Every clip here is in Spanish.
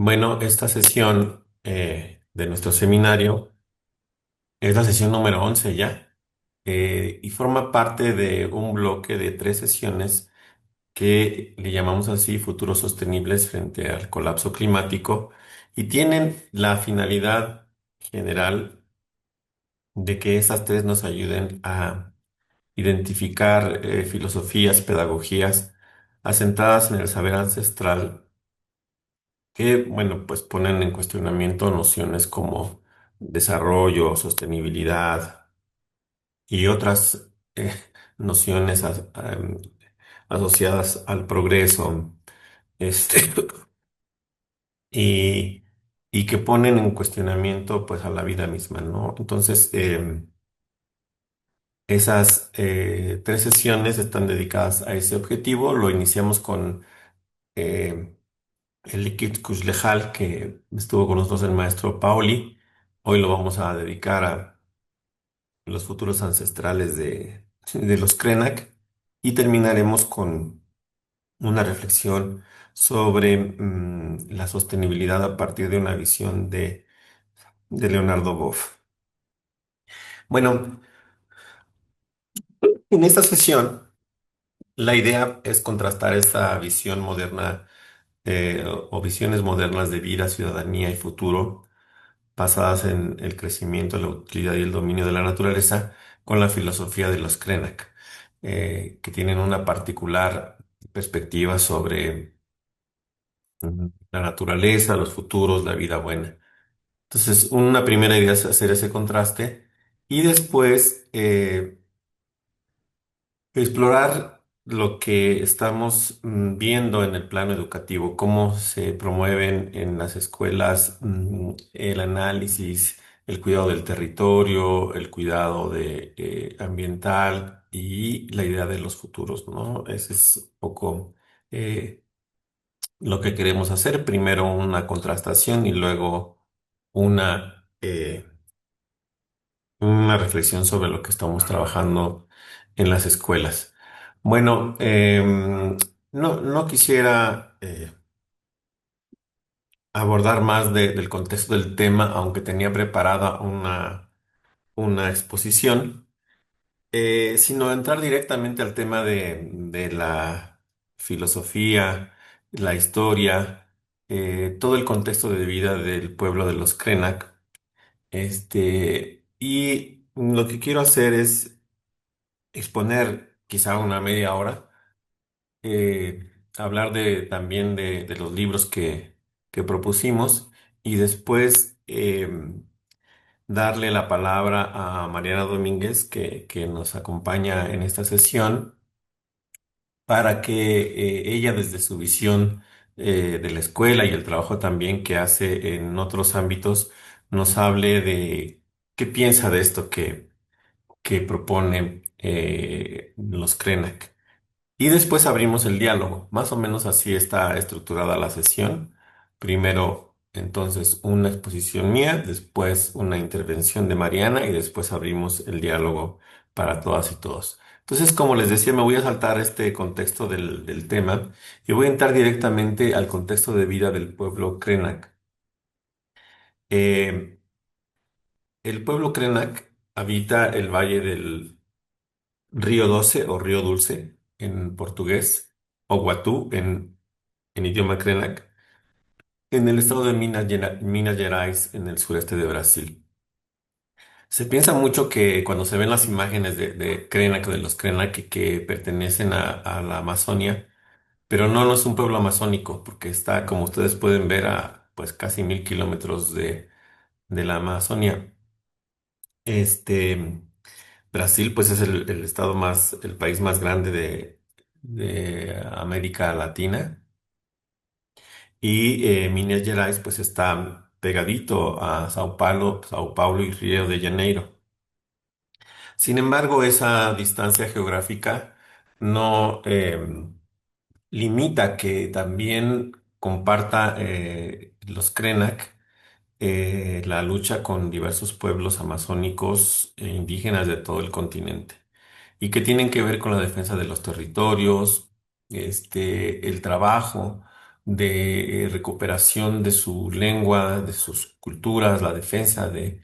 Bueno, esta sesión de nuestro seminario es la sesión número 11 ya, y forma parte de un bloque de tres sesiones que le llamamos así futuros sostenibles frente al colapso climático y tienen la finalidad general de que esas tres nos ayuden a identificar filosofías, pedagogías asentadas en el saber ancestral que, bueno, pues ponen en cuestionamiento nociones como desarrollo, sostenibilidad y otras nociones asociadas al progreso, este, y, y que ponen en cuestionamiento pues a la vida misma, ¿no? Entonces, esas tres sesiones están dedicadas a ese objetivo. Lo iniciamos con eh, el Liquid Kuchlejal, que estuvo con nosotros el maestro Paoli. Hoy lo vamos a dedicar a los futuros ancestrales de los Krenak y terminaremos con una reflexión sobre la sostenibilidad a partir de una visión de Leonardo Boff. Bueno, en esta sesión la idea es contrastar esta visión moderna o visiones modernas de vida, ciudadanía y futuro basadas en el crecimiento, la utilidad y el dominio de la naturaleza, con la filosofía de los Krenak, que tienen una particular perspectiva sobre la naturaleza, los futuros, la vida buena. Entonces, una primera idea es hacer ese contraste y después explorar lo que estamos viendo en el plano educativo, cómo se promueven en las escuelas el análisis, el cuidado del territorio, el cuidado ambiental y la idea de los futuros, ¿no? Ese es un poco eh, lo que queremos hacer. Primero una contrastación y luego una reflexión sobre lo que estamos trabajando en las escuelas. Bueno, no quisiera abordar más del contexto del tema, aunque tenía preparada una exposición, sino entrar directamente al tema de la filosofía, la historia, todo el contexto de vida del pueblo de los Krenak. Y lo que quiero hacer es exponer quizá una media hora, hablar también de los libros que propusimos y después darle la palabra a Mariana Domínguez, que nos acompaña en esta sesión, para que ella desde su visión de la escuela y el trabajo también que hace en otros ámbitos, nos hable de qué piensa de esto que propone los Krenak. Y después abrimos el diálogo. Más o menos así está estructurada la sesión. Primero, entonces, una exposición mía, después una intervención de Mariana y después abrimos el diálogo para todas y todos. Entonces, como les decía, me voy a saltar este contexto del tema y voy a entrar directamente al contexto de vida del pueblo Krenak. Eh, el pueblo Krenak habita el valle del Río Doce o Río Dulce en portugués, o Guatú en idioma krenak, en el estado de Minas Gerais, en el sureste de Brasil. Se piensa mucho que cuando se ven las imágenes de Krenak, de los Krenak que pertenecen a la Amazonia, pero no es un pueblo amazónico, porque está, como ustedes pueden ver, a pues casi 1000 kilómetros de la Amazonia. Este, Brasil, pues es el país más grande de América Latina. Y Minas Gerais pues está pegadito a Sao Paulo y Río de Janeiro. Sin embargo, esa distancia geográfica no limita que también comparta los Krenak la lucha con diversos pueblos amazónicos e indígenas de todo el continente y que tienen que ver con la defensa de los territorios, el trabajo de recuperación de su lengua, de sus culturas, la defensa de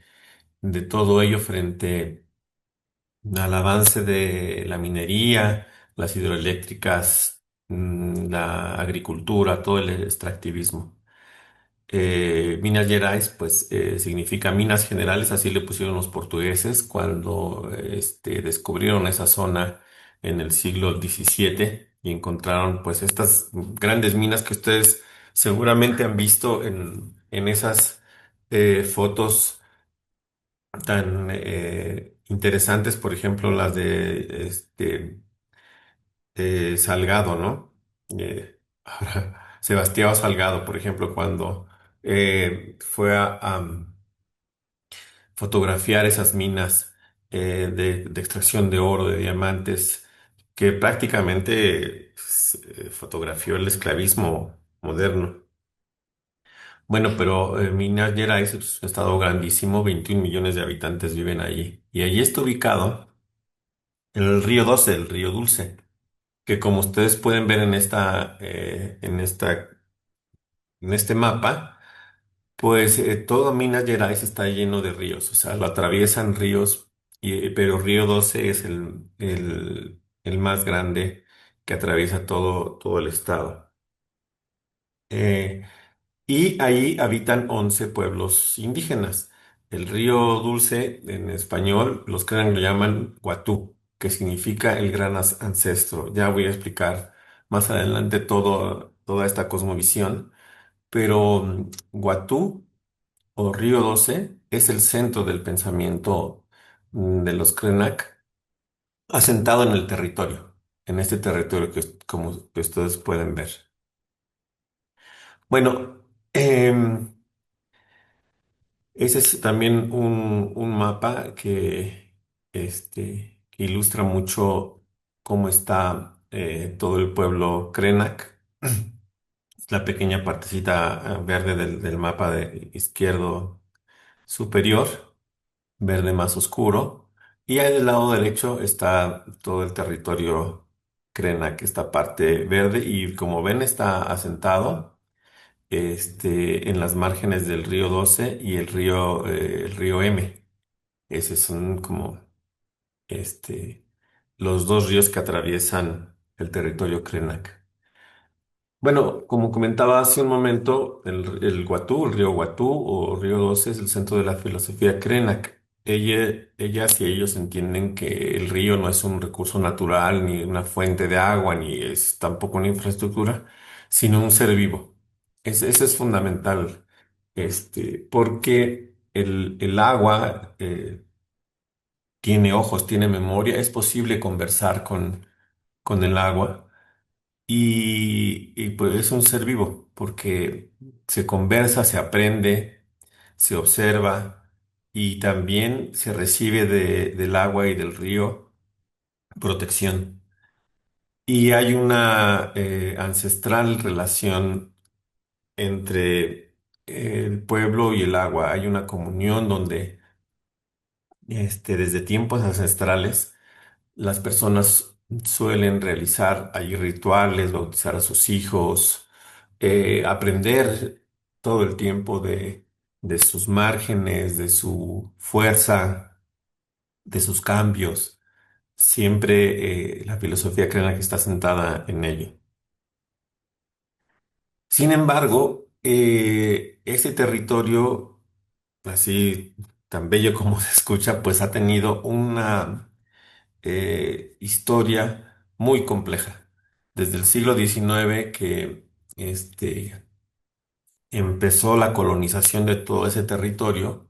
todo ello frente al avance de la minería, las hidroeléctricas, la agricultura, todo el extractivismo. Minas Gerais, pues significa minas generales, así le pusieron los portugueses cuando descubrieron esa zona en el siglo XVII y encontraron pues estas grandes minas que ustedes seguramente han visto en esas fotos tan interesantes, por ejemplo, las de Salgado, ¿no? Ahora, Sebastián Salgado, por ejemplo, cuando fue a fotografiar esas minas de extracción de oro, de diamantes, que prácticamente fotografió el esclavismo moderno. Bueno, pero Minas Gerais es un estado grandísimo, 21 millones de habitantes viven allí. Y allí está ubicado el río Doce, el río Dulce, que como ustedes pueden ver en este mapa, pues todo Minas Gerais está lleno de ríos, o sea, lo atraviesan ríos, pero Río Doce es el más grande que atraviesa todo el estado. Eh, y ahí habitan 11 pueblos indígenas. El río Dulce, en español, los crean lo llaman Guatú, que significa el gran ancestro. Ya voy a explicar más adelante toda esta cosmovisión, pero Guatú o Río 12 es el centro del pensamiento de los Krenak, asentado en este territorio como que ustedes pueden ver. Bueno, ese es también un mapa que ilustra mucho cómo está todo el pueblo Krenak. Es la pequeña partecita verde del mapa de izquierdo superior, verde más oscuro. Y ahí del lado derecho está todo el territorio Krenak, esta parte verde. Y como ven, está asentado en las márgenes del río Doce y el río M. Esos son como este, los dos ríos que atraviesan el territorio Krenak. Bueno, como comentaba hace un momento, el Guatú, el río Guatú o río Doce es el centro de la filosofía Krenak. Ellas y ellos entienden que el río no es un recurso natural, ni una fuente de agua, ni es tampoco una infraestructura, sino un ser vivo. Eso es fundamental, porque el agua tiene ojos, tiene memoria, es posible conversar con el agua y pues es un ser vivo porque se conversa, se aprende, se observa y también se recibe del agua y del río protección. Y hay una ancestral relación entre el pueblo y el agua. Hay una comunión donde desde tiempos ancestrales las personas suelen realizar allí rituales, bautizar a sus hijos, aprender todo el tiempo de sus márgenes, de su fuerza, de sus cambios. Siempre la filosofía cree que está sentada en ello. Sin embargo, ese territorio, así tan bello como se escucha, pues ha tenido una historia muy compleja. Desde el siglo XIX que empezó la colonización de todo ese territorio,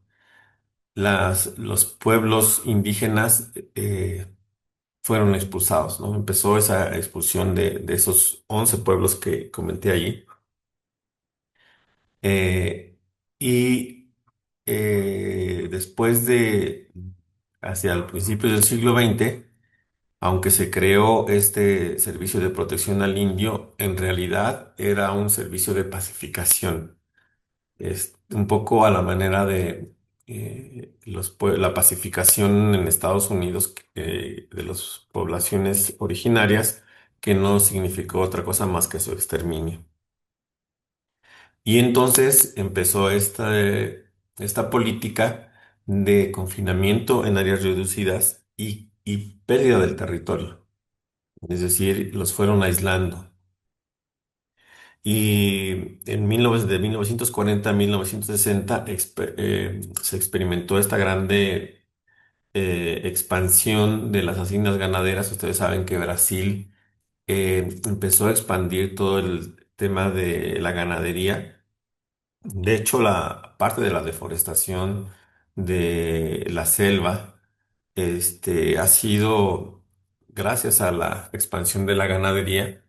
los pueblos indígenas fueron expulsados, ¿no? Empezó esa expulsión de esos 11 pueblos que comenté allí. Eh, y después hacia el principio del siglo XX, aunque se creó este servicio de protección al indio, en realidad era un servicio de pacificación. Es un poco a la manera de la pacificación en Estados Unidos de las poblaciones originarias, que no significó otra cosa más que su exterminio. Y entonces empezó esta política de confinamiento en áreas reducidas y pérdida del territorio. Es decir, los fueron aislando. Y de 1940 a 1960 se experimentó esta grande expansión de las haciendas ganaderas. Ustedes saben que Brasil empezó a expandir todo el tema de la ganadería. De hecho, la parte de la deforestación de la selva, ha sido gracias a la expansión de la ganadería.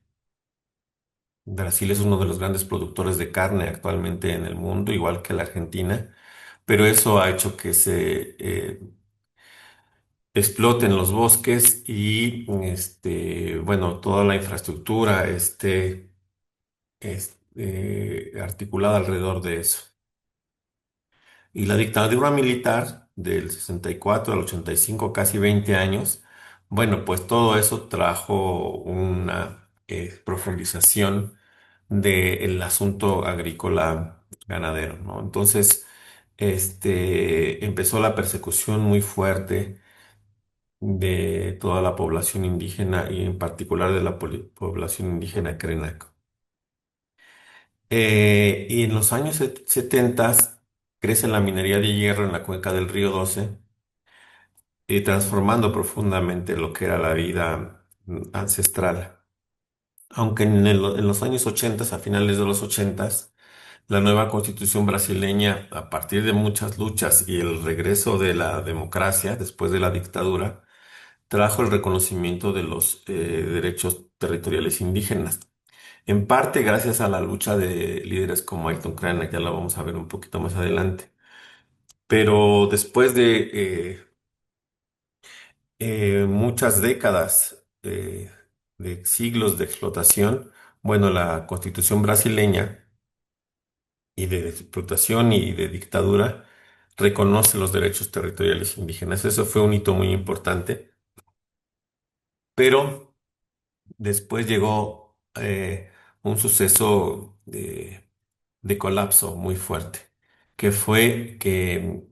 Brasil es uno de los grandes productores de carne actualmente en el mundo, igual que la Argentina, pero eso ha hecho que se exploten los bosques y, bueno, toda la infraestructura articulada alrededor de eso. Y la dictadura militar del 64 al 85, casi 20 años, bueno, pues todo eso trajo una profundización del asunto agrícola ganadero, ¿no? Entonces, empezó la persecución muy fuerte de toda la población indígena y en particular de la población indígena Krenak. Y en los años 70 crece la minería de hierro en la cuenca del río 12 y transformando profundamente lo que era la vida ancestral. Aunque en los años 80, a finales de los 80, la nueva constitución brasileña, a partir de muchas luchas y el regreso de la democracia después de la dictadura, trajo el reconocimiento de los derechos territoriales indígenas. En parte gracias a la lucha de líderes como Ayrton Krenak, ya la vamos a ver un poquito más adelante. Pero después de muchas décadas de siglos de explotación, bueno, la constitución brasileña y de explotación y de dictadura reconoce los derechos territoriales indígenas. Eso fue un hito muy importante, pero después llegó un suceso de colapso muy fuerte, que fue que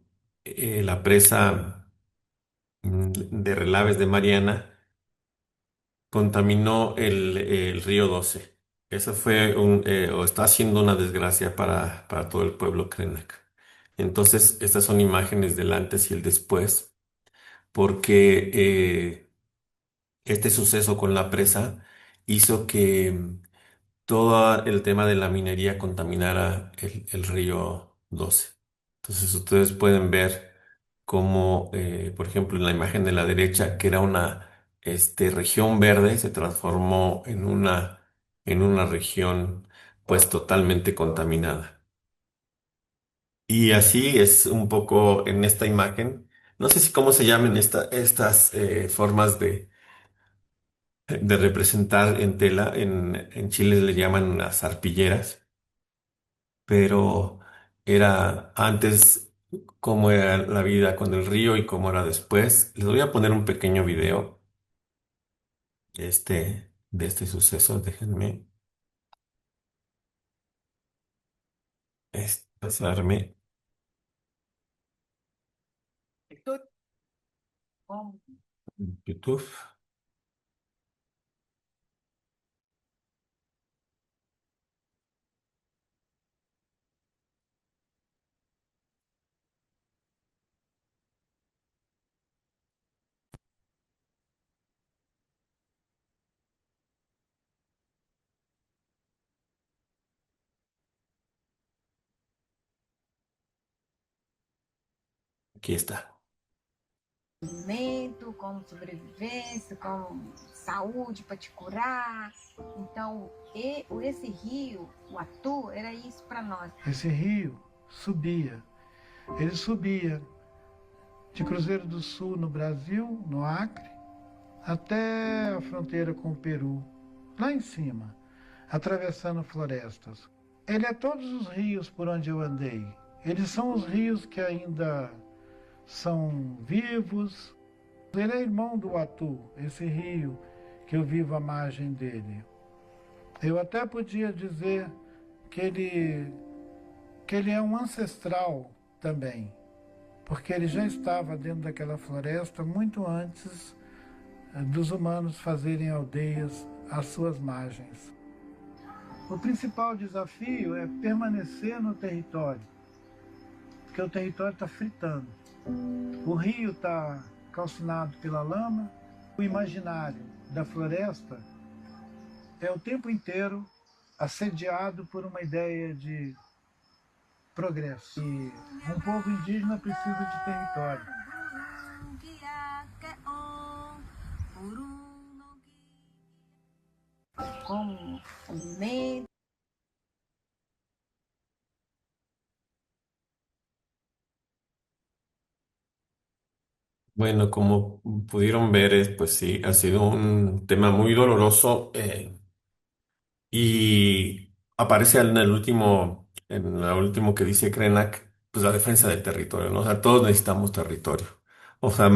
la presa de Relaves de Mariana contaminó el río 12. Eso fue o está siendo una desgracia para todo el pueblo Krenak. Entonces, estas son imágenes del antes y el después, porque este suceso con la presa hizo que todo el tema de la minería contaminara el río 12. Entonces ustedes pueden ver cómo, por ejemplo, en la imagen de la derecha, que era una región verde, se transformó en una región pues totalmente contaminada. Y así es un poco en esta imagen. No sé si cómo se llaman estas formas de representar en tela. En Chile le llaman las arpilleras, pero era antes cómo era la vida con el río y cómo era después. Les voy a poner un pequeño video de este suceso. Déjenme pasarme YouTube. Aquí está. Alimento, como sobrevivência, como saúde para te curar. Então, esse rio, o Atu, era isso para nós. Esse rio subia. Ele subia de Cruzeiro do Sul, no Brasil, no Acre, até a fronteira com o Peru, lá em cima, atravessando florestas. Ele é todos os rios por onde eu andei. Eles são os rios que ainda são vivos. Ele é irmão do Atu, esse rio que eu vivo à margem dele. Eu até podia dizer que ele que ele é um ancestral também, porque ele já estava dentro daquela floresta muito antes dos humanos fazerem aldeias às suas margens. O principal desafio é permanecer no território, porque o território está fritando. O rio está calcinado pela lama, o imaginário da floresta é o tempo inteiro assediado por uma ideia de progresso. E um povo indígena precisa de território. Como alimento. Bueno, como pudieron ver, pues sí, ha sido un tema muy doloroso. Y aparece en el último que dice Krenak, pues la defensa del territorio, ¿no? O sea, todos necesitamos territorio. O sea,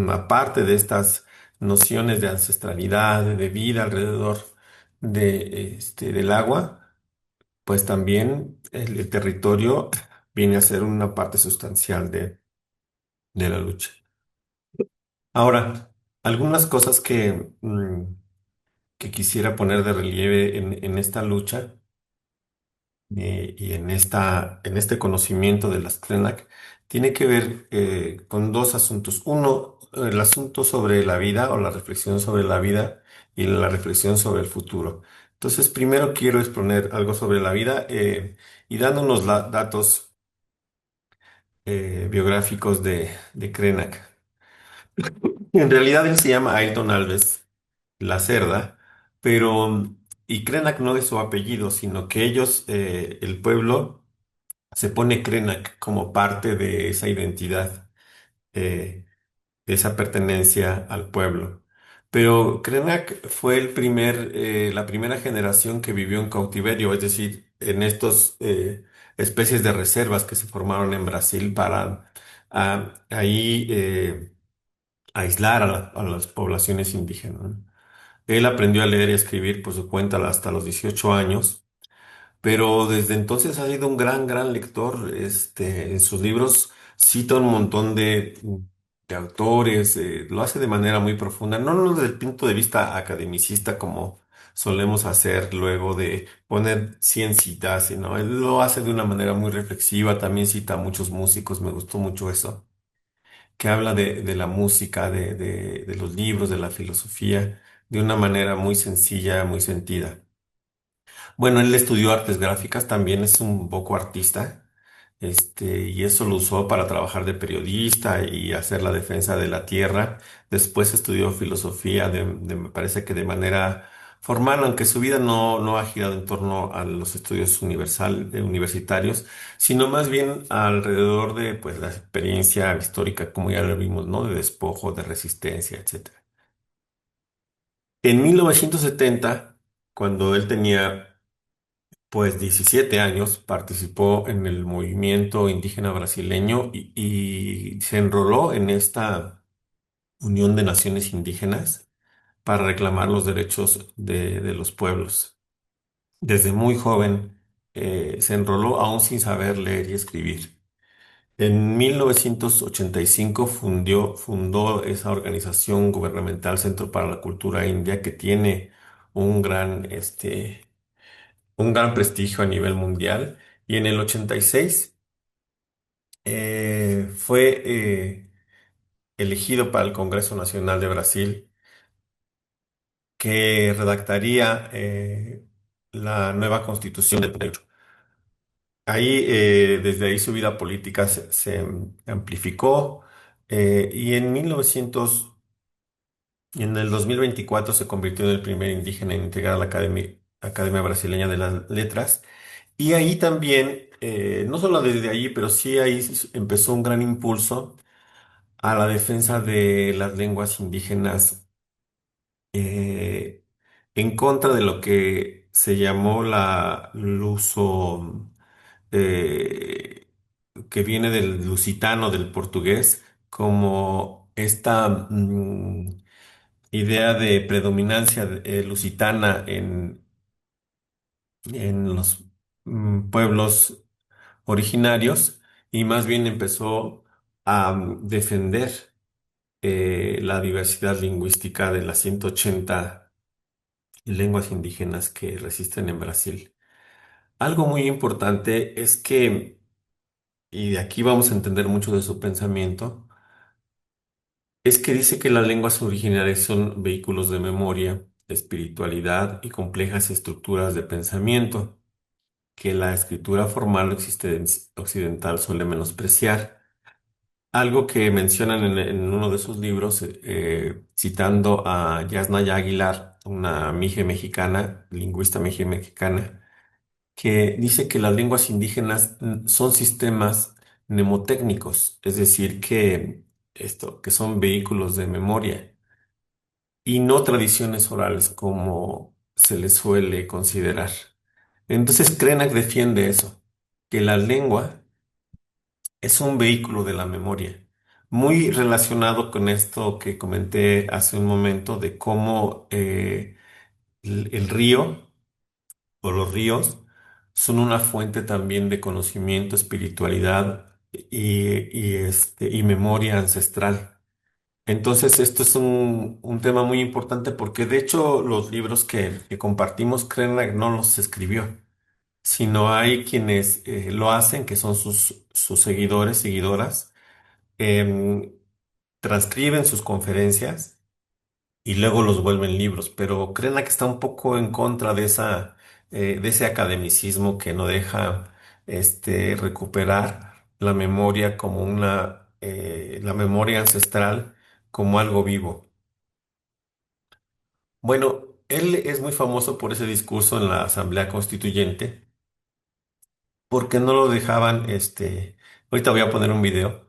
aparte de estas nociones de ancestralidad, de vida alrededor del agua, pues también el territorio viene a ser una parte sustancial de la lucha. Ahora, algunas cosas que quisiera poner de relieve en esta lucha y en este conocimiento de las Krenak tiene que ver con dos asuntos. Uno, el asunto sobre la vida o la reflexión sobre la vida y la reflexión sobre el futuro. Entonces, primero quiero exponer algo sobre la vida y dando unos datos biográficos de Krenak. En realidad él se llama Ailton Alves La Cerda, pero y Krenak no es su apellido, sino que ellos, el pueblo, se pone Krenak como parte de esa identidad, eh, de esa pertenencia al pueblo. Pero Krenak fue la primera generación que vivió en cautiverio, es decir, en estos especies de reservas que se formaron en Brasil para ahí aislar a las poblaciones indígenas, ¿no? Él aprendió a leer y a escribir por su cuenta hasta los 18 años. Pero desde entonces ha sido un gran lector. En sus libros cita un montón de autores, lo hace de manera muy profunda, no desde el punto de vista academicista como solemos hacer luego de poner 100 citas, sino él lo hace de una manera muy reflexiva, también cita a muchos músicos, me gustó mucho eso, que habla de la música, de los libros, de la filosofía, de una manera muy sencilla, muy sentida. Bueno, él estudió artes gráficas, también es un poco artista, y eso lo usó para trabajar de periodista y hacer la defensa de la tierra. Después estudió filosofía, me parece que de manera formal, aunque su vida no ha girado en torno a los estudios universitarios, sino más bien alrededor de, pues, la experiencia histórica, como ya lo vimos, ¿no? De despojo, de resistencia, etcétera. En 1970, cuando él tenía pues 17 años, participó en el movimiento indígena brasileño y se enroló en esta Unión de Naciones Indígenas para reclamar los derechos de los pueblos. Desde muy joven se enroló aún sin saber leer y escribir. En 1985 fundó esa organización gubernamental Centro para la Cultura India que tiene un un gran prestigio a nivel mundial. Y en el 86 fue elegido para el Congreso Nacional de Brasil, que redactaría la nueva constitución del 38. Ahí, desde ahí su vida política se amplificó y en el 2024 se convirtió en el primer indígena en integrar la Academia Brasileña de las Letras. Y ahí también, no solo desde ahí, pero sí ahí empezó un gran impulso a la defensa de las lenguas indígenas eh, en contra de lo que se llamó la luso, eh, que viene del lusitano, del portugués, como esta idea de predominancia lusitana en los pueblos originarios y más bien empezó a defender la diversidad lingüística de las 180 lenguas indígenas que resisten en Brasil. Algo muy importante es que, y de aquí vamos a entender mucho de su pensamiento, es que dice que las lenguas originarias son vehículos de memoria, espiritualidad y complejas estructuras de pensamiento que la escritura formal occidental suele menospreciar. Algo que mencionan en uno de sus libros, citando a Yasnaya Aguilar, una mije mexicana, lingüista mije mexicana, que dice que las lenguas indígenas son sistemas mnemotécnicos, es decir, que son vehículos de memoria y no tradiciones orales como se les suele considerar. Entonces, Krenak defiende eso, que la lengua es un vehículo de la memoria, muy relacionado con esto que comenté hace un momento de cómo el río o los ríos son una fuente también de conocimiento, espiritualidad y memoria ancestral. Entonces, esto es un tema muy importante porque de hecho los libros que compartimos, Krenak no los escribió, sino hay quienes lo hacen, que son sus seguidores, seguidoras, em, transcriben sus conferencias y luego los vuelven libros, pero Krenak está un poco en contra de ese academicismo que no deja recuperar la memoria como la memoria ancestral como algo vivo. Bueno, él es muy famoso por ese discurso en la Asamblea Constituyente, porque no lo dejaban, ahorita voy a poner un video,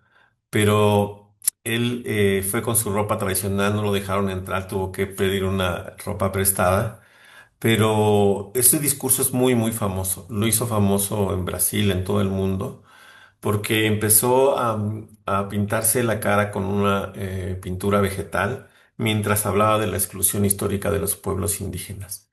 pero él fue con su ropa tradicional, no lo dejaron entrar, tuvo que pedir una ropa prestada, pero ese discurso es muy, muy famoso, lo hizo famoso en Brasil, en todo el mundo, porque empezó a pintarse la cara con una pintura vegetal mientras hablaba de la exclusión histórica de los pueblos indígenas.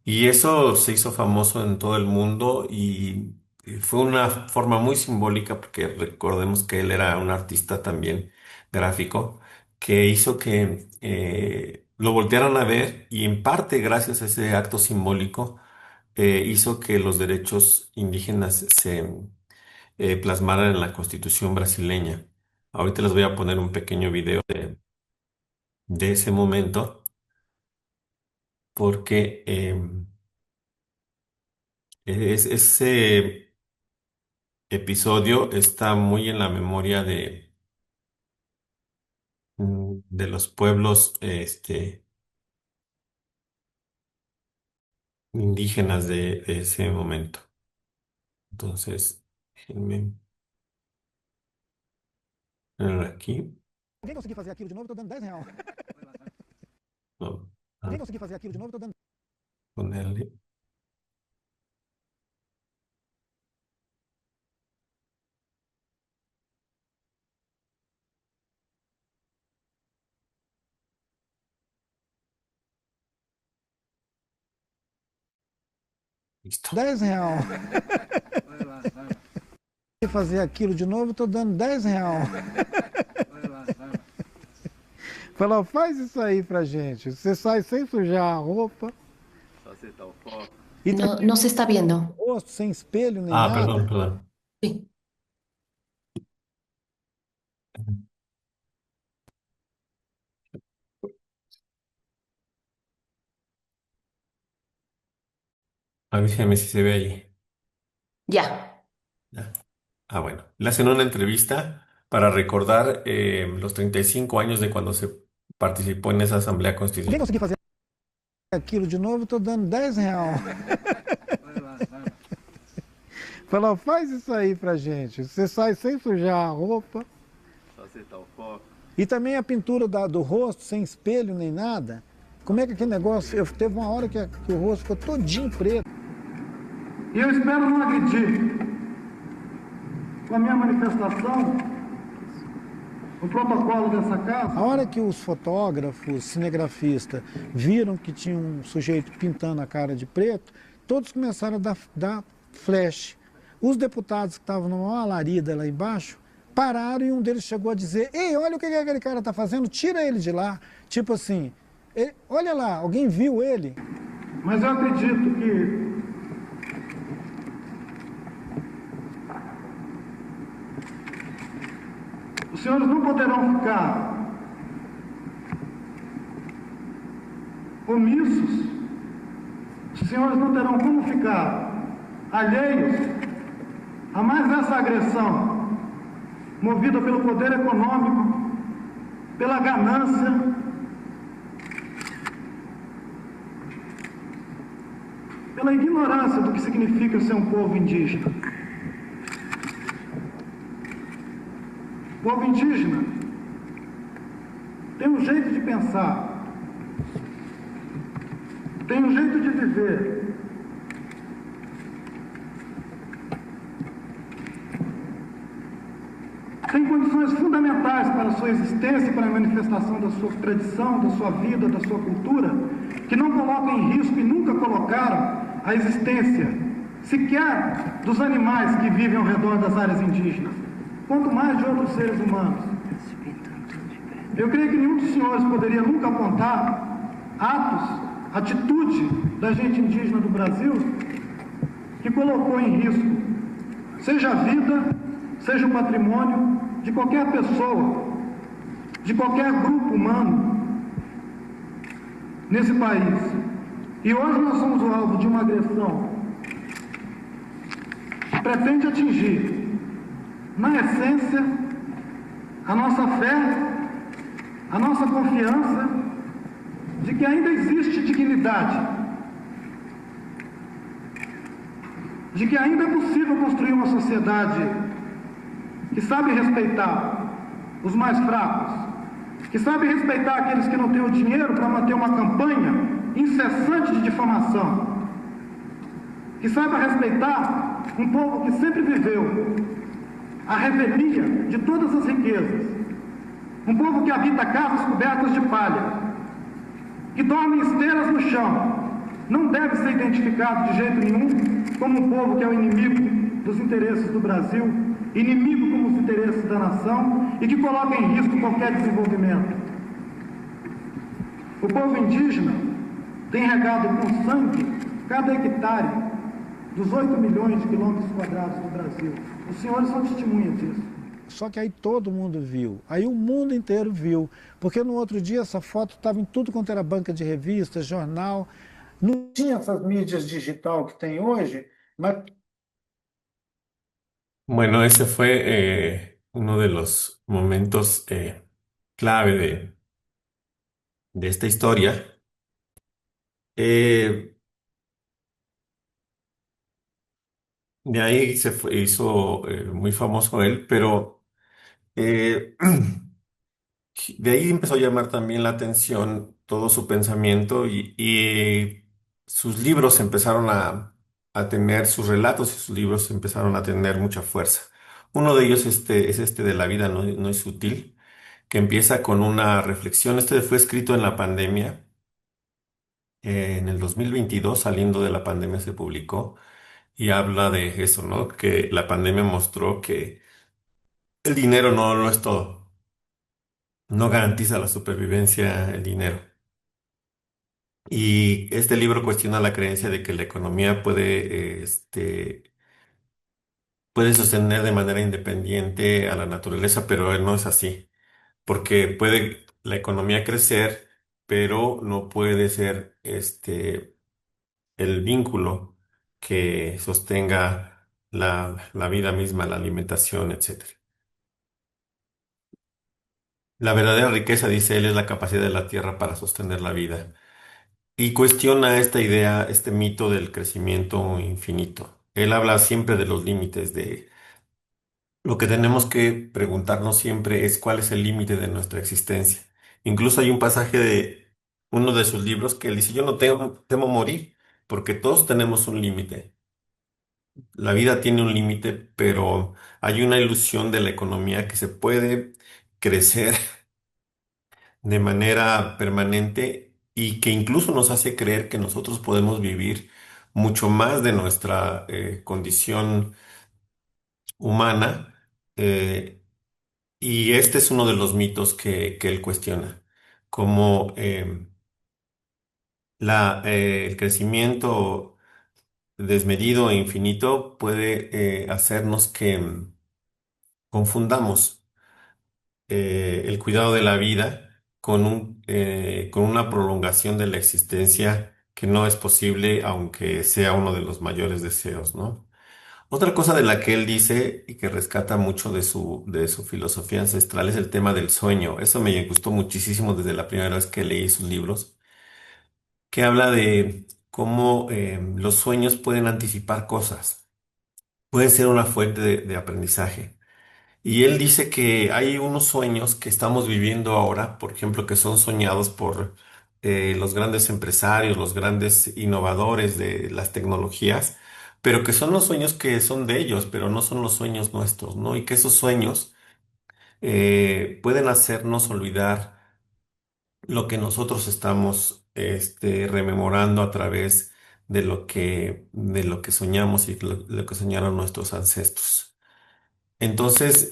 Y eso se hizo famoso en todo el mundo y fue una forma muy simbólica porque recordemos que él era un artista también gráfico que hizo que lo voltearan a ver y en parte gracias a ese acto simbólico hizo que los derechos indígenas se plasmaran en la Constitución brasileña. Ahorita les voy a poner un pequeño video de ese momento porque ese episodio está muy en la memoria de los pueblos indígenas de ese momento. Entonces, déjenme ponerlo aquí. Alguém conseguir fazer aquilo de novo, eu tô dando R$10. No, Alguém conseguir fazer aquilo de novo, eu tô dando. ponerle. Listo. R$10. Fazer aquilo de novo, eu tô dando R$10. Falou, faz isso aí pra gente. Você sai sem sujar a roupa. Só acertar o foco. E No, no se está viendo. rosto, sem espelho nem Ah, nada. perdón, perdón. Sí. Avísame si se ve ahí. Ya. Ya. Ah, bueno. Le hacen una entrevista para recordar los 35 años de cuando se participó en esa Asamblea Alguém Constitucional. conseguir fazer aquilo de novo, eu tô dando R$10. Falou, faz isso aí pra gente. Você sai sem sujar a roupa. Só acertar o foco. E também a pintura do rosto, sem espelho nem nada. Como é que aquele negócio... Teve uma hora que o rosto ficou todinho preto. E eu espero não agredir. Com a minha manifestação, o protocolo dessa casa... A hora que os fotógrafos, cinegrafistas, viram que tinha um sujeito pintando a cara de preto, todos começaram a dar flash. Os deputados que estavam numa alarido lá embaixo pararam e um deles chegou a dizer: Ei, olha o que aquele cara está fazendo, tira ele de lá. Tipo assim, olha lá, alguém viu ele? Mas eu acredito que os senhores não poderão ficar omissos, os senhores não terão como ficar alheios a mais essa agressão movida pelo poder econômico, pela ganância, pela ignorância do que significa ser um povo indígena. O povo indígena tem um jeito de pensar, tem um jeito de viver, tem condições fundamentais para a sua existência e para a manifestação da sua tradição, da sua vida, da sua cultura, que não colocam em risco e nunca colocaram a existência sequer dos animais que vivem ao redor das áreas indígenas, quanto mais de outros seres humanos. Eu creio que nenhum dos senhores poderia nunca apontar atos, atitude da gente indígena do Brasil que colocou em risco, seja a vida, seja o patrimônio de qualquer pessoa, de qualquer grupo humano nesse país. E hoje nós somos o alvo de uma agressão que pretende atingir, na essência, a nossa fé, a nossa confiança de que ainda existe dignidade, de que ainda é possível construir uma sociedade que sabe respeitar os mais fracos, que sabe respeitar aqueles que não têm o dinheiro para manter uma campanha incessante de difamação, que sabe respeitar um povo que sempre viveu a revelia de todas as riquezas, um povo que habita casas cobertas de palha, que dorme em esteiras no chão, não deve ser identificado de jeito nenhum como um povo que é o inimigo dos interesses do Brasil, inimigo como os interesses da nação e que coloca em risco qualquer desenvolvimento. O povo indígena tem regado com sangue cada hectare dos 8 milhões de quilômetros quadrados do Brasil. Os senhores são testemunhas disso. Só que aí todo mundo viu, aí o mundo inteiro viu, porque no outro dia essa foto estava em tudo quanto era banca de revistas, jornal, não tinha essas mídias digital que tem hoje, mas Bueno, ese fue uno de los momentos clave de esta historia. Eh, de ahí hizo muy famoso él, pero eh, de ahí empezó a llamar también la atención todo su pensamiento y sus libros empezaron a tener, sus relatos y sus libros empezaron a tener mucha fuerza. Uno de ellos es este de La vida no es sutil, que empieza con una reflexión. Este fue escrito en la pandemia, en el 2022, saliendo de la pandemia se publicó y habla de eso, ¿no? Que la pandemia mostró que el dinero no lo es todo, no garantiza la supervivencia el dinero. Y este libro cuestiona la creencia de que la economía puede sostener de manera independiente a la naturaleza, pero no es así, porque puede la economía crecer, pero no puede ser el vínculo que sostenga la vida misma, la alimentación, etcétera. La verdadera riqueza, dice él, es la capacidad de la tierra para sostener la vida. Y cuestiona esta idea, este mito del crecimiento infinito. Él habla siempre de los límites, de lo que tenemos que preguntarnos siempre es cuál es el límite de nuestra existencia. Incluso hay un pasaje de uno de sus libros que él dice, yo no temo morir, porque todos tenemos un límite. La vida tiene un límite, pero hay una ilusión de la economía que se puede crecer de manera permanente y que incluso nos hace creer que nosotros podemos vivir mucho más de nuestra condición humana. eh, y este es uno de los mitos que él cuestiona, como el crecimiento desmedido e infinito puede hacernos que confundamos el cuidado de la vida con una prolongación de la existencia que no es posible, aunque sea uno de los mayores deseos, ¿no? Otra cosa de la que él dice y que rescata mucho de su filosofía ancestral es el tema del sueño. Eso me gustó muchísimo desde la primera vez que leí sus libros, que habla de cómo los sueños pueden anticipar cosas, pueden ser una fuente de aprendizaje. Y él dice que hay unos sueños que estamos viviendo ahora, por ejemplo, que son soñados por los grandes empresarios, los grandes innovadores de las tecnologías, pero que son los sueños que son de ellos, pero no son los sueños nuestros, ¿no? Y que esos sueños pueden hacernos olvidar lo que nosotros estamos rememorando a través de lo que soñamos y lo que soñaron nuestros ancestros. Entonces,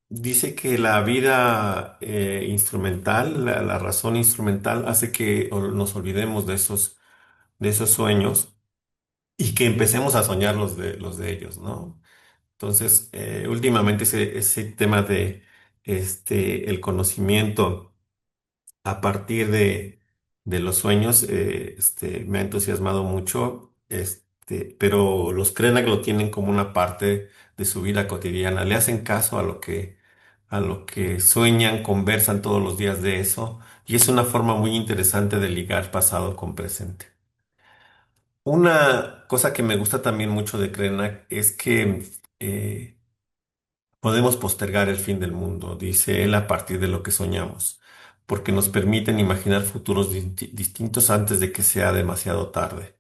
dice que la vida instrumental, la razón instrumental, hace que nos olvidemos de esos sueños y que empecemos a soñar los de ellos, ¿no? Entonces, últimamente ese tema de el conocimiento a partir de los sueños, me ha entusiasmado mucho, pero los Krenak lo tienen como una parte de su vida cotidiana. Le hacen caso a lo que sueñan, conversan todos los días de eso, y es una forma muy interesante de ligar pasado con presente. Una cosa que me gusta también mucho de Krenak es que eh, podemos postergar el fin del mundo, dice él, a partir de lo que soñamos, porque nos permiten imaginar futuros distintos antes de que sea demasiado tarde.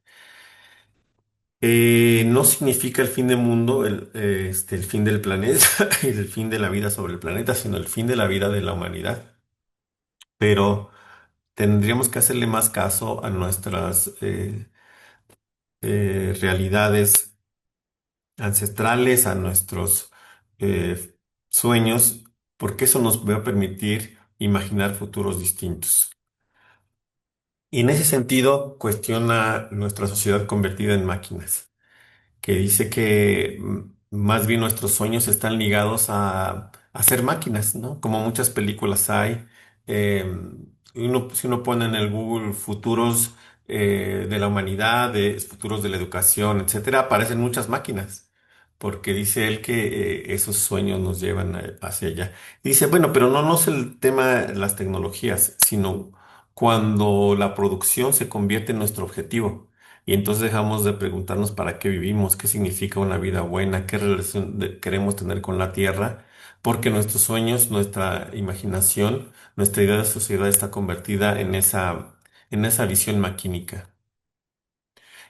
No significa el fin del mundo, el fin del planeta y el fin de la vida sobre el planeta, sino el fin de la vida de la humanidad. Pero tendríamos que hacerle más caso a nuestras realidades ancestrales, a nuestros eh, sueños, porque eso nos va a permitir imaginar futuros distintos. Y en ese sentido, cuestiona nuestra sociedad convertida en máquinas, que dice que más bien nuestros sueños están ligados a ser máquinas, ¿no? Como muchas películas hay. eh, si uno pone en el Google futuros de la humanidad, de futuros de la educación, etcétera, aparecen muchas máquinas, porque dice él que esos sueños nos llevan hacia allá. Y dice, bueno, pero no es el tema de las tecnologías, sino cuando la producción se convierte en nuestro objetivo. Y entonces dejamos de preguntarnos para qué vivimos, qué significa una vida buena, qué relación queremos tener con la tierra, porque nuestros sueños, nuestra imaginación, nuestra idea de sociedad está convertida en esa visión maquínica.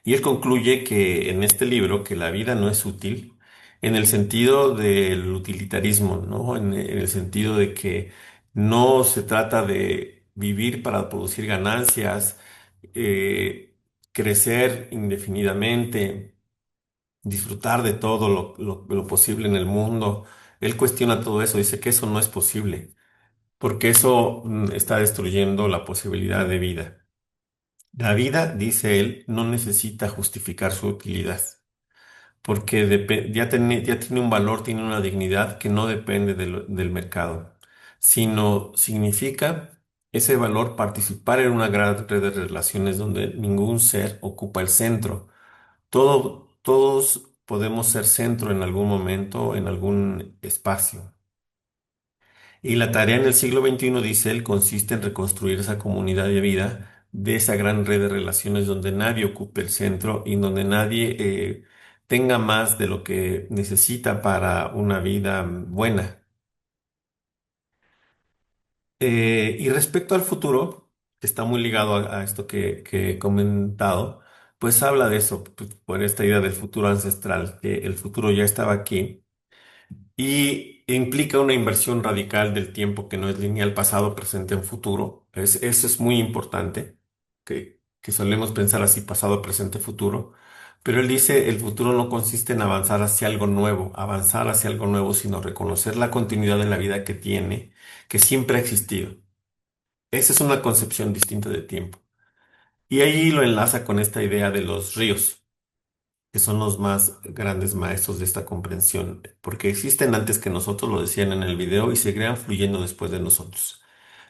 Y él concluye que en este libro que la vida no es útil en el sentido del utilitarismo, ¿no? En el sentido de que no se trata de vivir para producir ganancias, eh, crecer indefinidamente, disfrutar de todo lo posible en el mundo. Él cuestiona todo eso, dice que eso no es posible, porque eso está destruyendo la posibilidad de vida. La vida, dice él, no necesita justificar su utilidad, porque ya tiene un valor, tiene una dignidad que no depende del mercado, sino significa ese valor participar en una gran red de relaciones donde ningún ser ocupa el centro. Todos podemos ser centro en algún momento, en algún espacio. Y la tarea en el siglo XXI, dice él, consiste en reconstruir esa comunidad de vida, de esa gran red de relaciones donde nadie ocupe el centro y donde nadie tenga más de lo que necesita para una vida buena. Y respecto al futuro, que está muy ligado a esto que he comentado, pues habla de eso, pues, por esta idea del futuro ancestral, que el futuro ya estaba aquí y implica una inversión radical del tiempo que no es lineal, pasado, presente en futuro. Eso es muy importante, que solemos pensar así, pasado, presente, futuro. Pero él dice, el futuro no consiste en avanzar hacia algo nuevo, sino reconocer la continuidad de la vida que tiene, que siempre ha existido. Esa es una concepción distinta de tiempo. Y ahí lo enlaza con esta idea de los ríos, que son los más grandes maestros de esta comprensión, porque existen antes que nosotros, lo decían en el video, y seguirán fluyendo después de nosotros.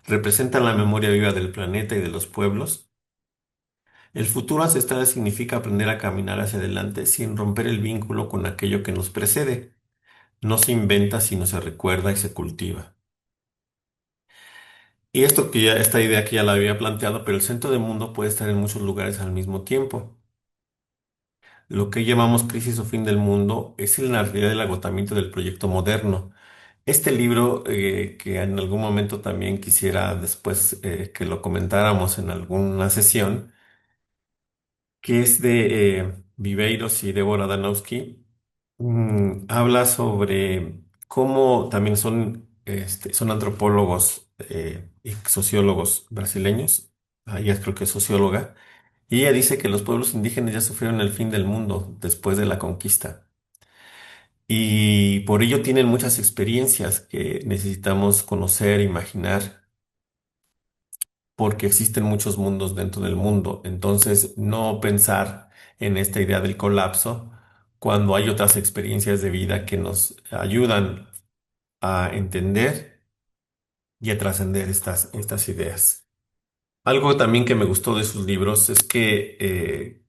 Representan la memoria viva del planeta y de los pueblos. El futuro ancestral significa aprender a caminar hacia adelante sin romper el vínculo con aquello que nos precede. No se inventa, sino se recuerda y se cultiva. Y esta idea que ya la había planteado, pero el centro del mundo puede estar en muchos lugares al mismo tiempo. Lo que llamamos crisis o fin del mundo es en la realidad el agotamiento del proyecto moderno. Este libro, que en algún momento también quisiera después que lo comentáramos en alguna sesión, que es de Viveiros y Débora Danowski, habla sobre cómo también son antropólogos y sociólogos brasileños. Ella creo que es socióloga. Y ella dice que los pueblos indígenas ya sufrieron el fin del mundo después de la conquista. Y por ello tienen muchas experiencias que necesitamos conocer, imaginar, porque existen muchos mundos dentro del mundo. Entonces, no pensar en esta idea del colapso cuando hay otras experiencias de vida que nos ayudan a entender y a trascender estas ideas. Algo también que me gustó de sus libros es que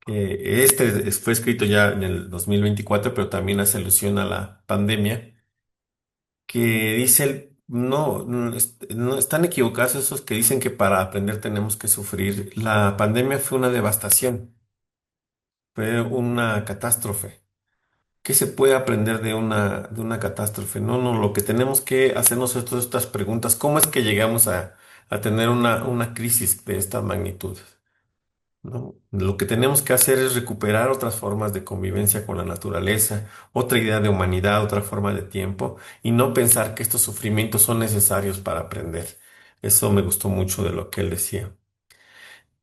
este fue escrito ya en el 2024, pero también hace alusión a la pandemia, que dice, no están equivocados esos que dicen que para aprender tenemos que sufrir. La pandemia fue una devastación, fue una catástrofe. ¿Qué se puede aprender de una catástrofe? No, no, lo que tenemos que hacernos es todas estas preguntas. ¿Cómo es que llegamos a tener una crisis de esta magnitud? ¿No? Lo que tenemos que hacer es recuperar otras formas de convivencia con la naturaleza, otra idea de humanidad, otra forma de tiempo, y no pensar que estos sufrimientos son necesarios para aprender. Eso me gustó mucho de lo que él decía.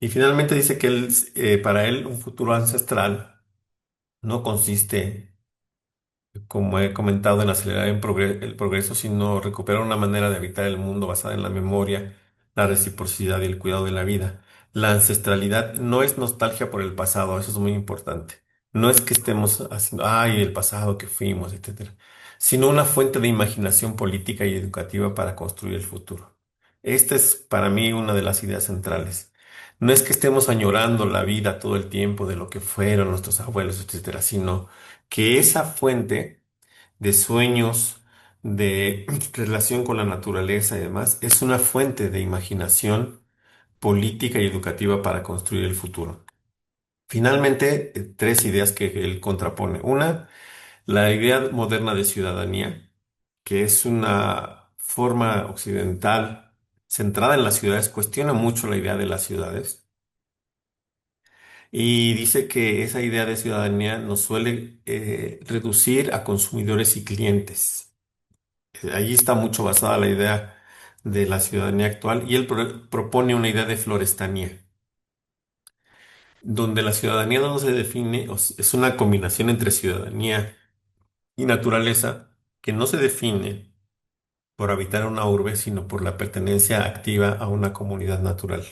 Y finalmente dice que para él un futuro ancestral no consiste, como he comentado, en acelerar el progreso, sino recuperar una manera de habitar el mundo basada en la memoria, la reciprocidad y el cuidado de la vida. La ancestralidad no es nostalgia por el pasado, eso es muy importante. No es que estemos haciendo, ay, el pasado que fuimos, etcétera, sino una fuente de imaginación política y educativa para construir el futuro. Esta es para mí una de las ideas centrales. No es que estemos añorando la vida todo el tiempo de lo que fueron nuestros abuelos, etcétera, sino que esa fuente de sueños, de relación con la naturaleza y demás, es una fuente de imaginación política y educativa para construir el futuro. Finalmente, tres ideas que él contrapone. Una, la idea moderna de ciudadanía, que es una forma occidental centrada en las ciudades, cuestiona mucho la idea de las ciudades y dice que esa idea de ciudadanía nos suele reducir a consumidores y clientes. Allí está mucho basada la idea de la ciudadanía actual y él propone una idea de florestanía, donde la ciudadanía no se define, es una combinación entre ciudadanía y naturaleza que no se define por habitar una urbe, sino por la pertenencia activa a una comunidad natural.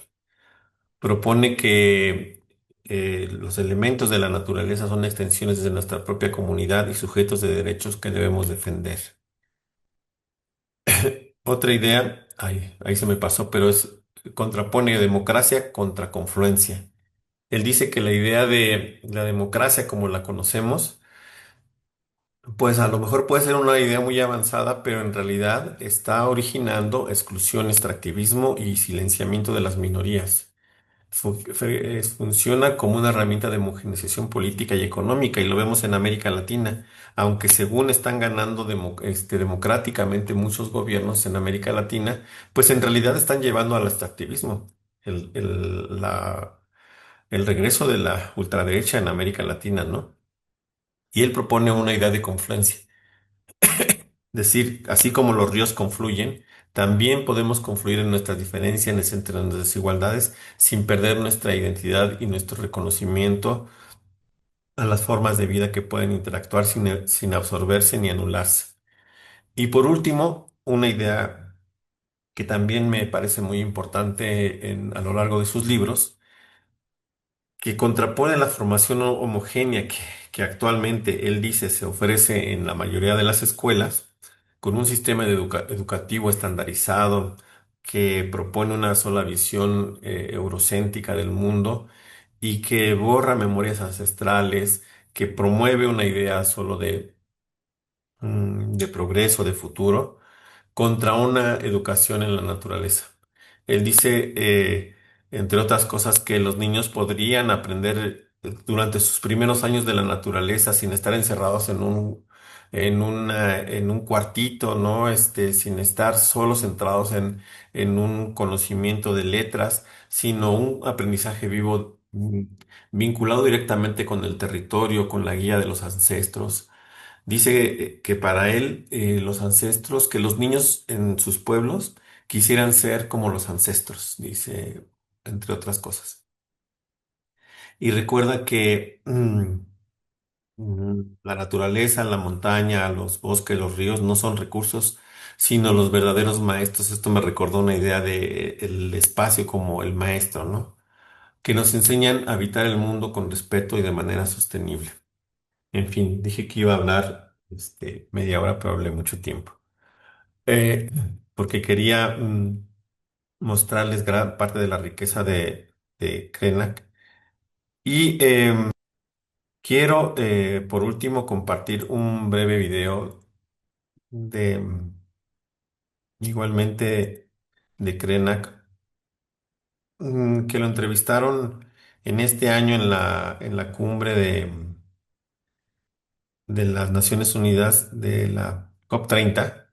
Propone que los elementos de la naturaleza son extensiones de nuestra propia comunidad y sujetos de derechos que debemos defender. Otra idea, ay, ahí se me pasó, pero contrapone democracia contra confluencia. Él dice que la idea de la democracia como la conocemos, pues a lo mejor puede ser una idea muy avanzada, pero en realidad está originando exclusión, extractivismo y silenciamiento de las minorías. Funciona como una herramienta de homogeneización política y económica, y lo vemos en América Latina, aunque según están ganando democráticamente muchos gobiernos en América Latina, pues en realidad están llevando al extractivismo, el, el, la- el regreso de la ultraderecha en América Latina, ¿no? Y él propone una idea de confluencia. Decir, así como los ríos confluyen, también podemos confluir en nuestras diferencias, entre nuestras desigualdades, sin perder nuestra identidad y nuestro reconocimiento a las formas de vida que pueden interactuar sin absorberse ni anularse. Y por último, una idea que también me parece muy importante a lo largo de sus libros, que contrapone la formación homogénea que actualmente él dice se ofrece en la mayoría de las escuelas, con un sistema educativo estandarizado que propone una sola visión eurocéntrica del mundo y que borra memorias ancestrales, que promueve una idea solo de progreso, de futuro contra una educación en la naturaleza. Él dice, entre otras cosas, que los niños podrían aprender durante sus primeros años de la naturaleza sin estar encerrados en un cuartito, ¿no? Sin estar solo centrados en un conocimiento de letras, sino un aprendizaje vivo, vinculado directamente con el territorio, con la guía de los ancestros. Dice que para él los ancestros, que los niños en sus pueblos quisieran ser como los ancestros, dice, entre otras cosas. Y recuerda que la naturaleza, la montaña, los bosques, los ríos no son recursos, sino los verdaderos maestros. Esto me recordó una idea de el espacio como el maestro, ¿no? Que nos enseñan a habitar el mundo con respeto y de manera sostenible. En fin, dije que iba a hablar media hora, pero hablé mucho tiempo. Eh, Porque quería mostrarles gran parte de la riqueza de Krenak. Y quiero, por último, compartir un breve video de igualmente de Krenak, que lo entrevistaron en este año en la cumbre de las Naciones Unidas de la COP30.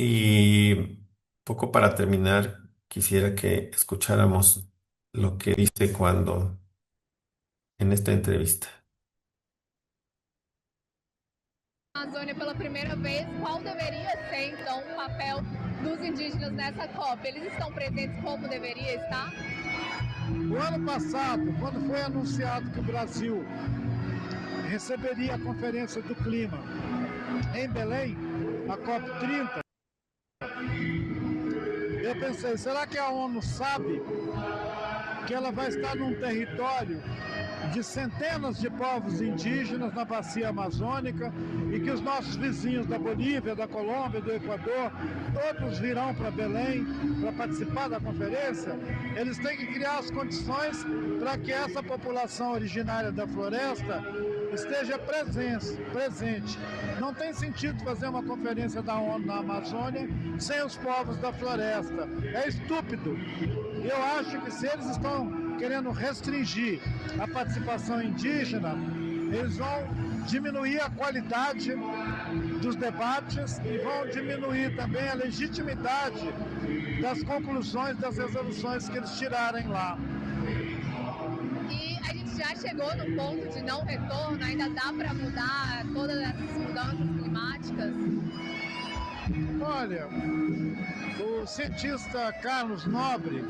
Y poco para terminar, quisiera que escucháramos lo que dice cuando en esta entrevista. Amazônia pela primeira vez, qual deveria ser então o papel dos indígenas nessa COP? Eles estão presentes como deveria estar? O ano passado, quando foi anunciado que o Brasil receberia a Conferência do Clima em Belém, a COP30, eu pensei, será que a ONU sabe que ela vai estar num território de centenas de povos indígenas na bacia amazônica e que os nossos vizinhos da Bolívia, da Colômbia, do Equador, todos virão para Belém para participar da conferência? Eles têm que criar as condições para que essa população originária da floresta esteja presente. Não tem sentido fazer uma conferência da ONU na Amazônia sem os povos da floresta. É estúpido. Eu acho que se eles estão querendo restringir a participação indígena, eles vão diminuir a qualidade dos debates e vão diminuir também a legitimidade das conclusões das resoluções que eles tirarem lá. E a gente já chegou no ponto de não retorno? Ainda dá para mudar todas essas mudanças climáticas? Olha, o cientista Carlos Nobre,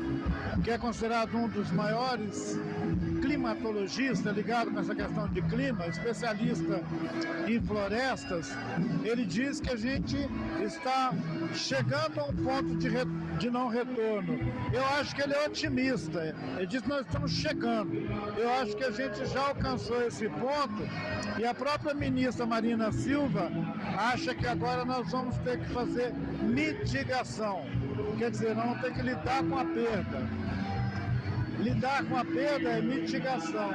que é considerado um dos maiores climatologistas ligado com essa questão de clima, especialista em florestas, ele diz que a gente está chegando a um ponto de não retorno. Eu acho que ele é otimista. Ele diz que nós estamos chegando. Eu acho que a gente já alcançou esse ponto e a própria ministra Marina Silva acha que agora nós vamos ter que fazer mitigação. Quer dizer, nós vamos ter que lidar com a perda. Lidar com a perda é mitigação.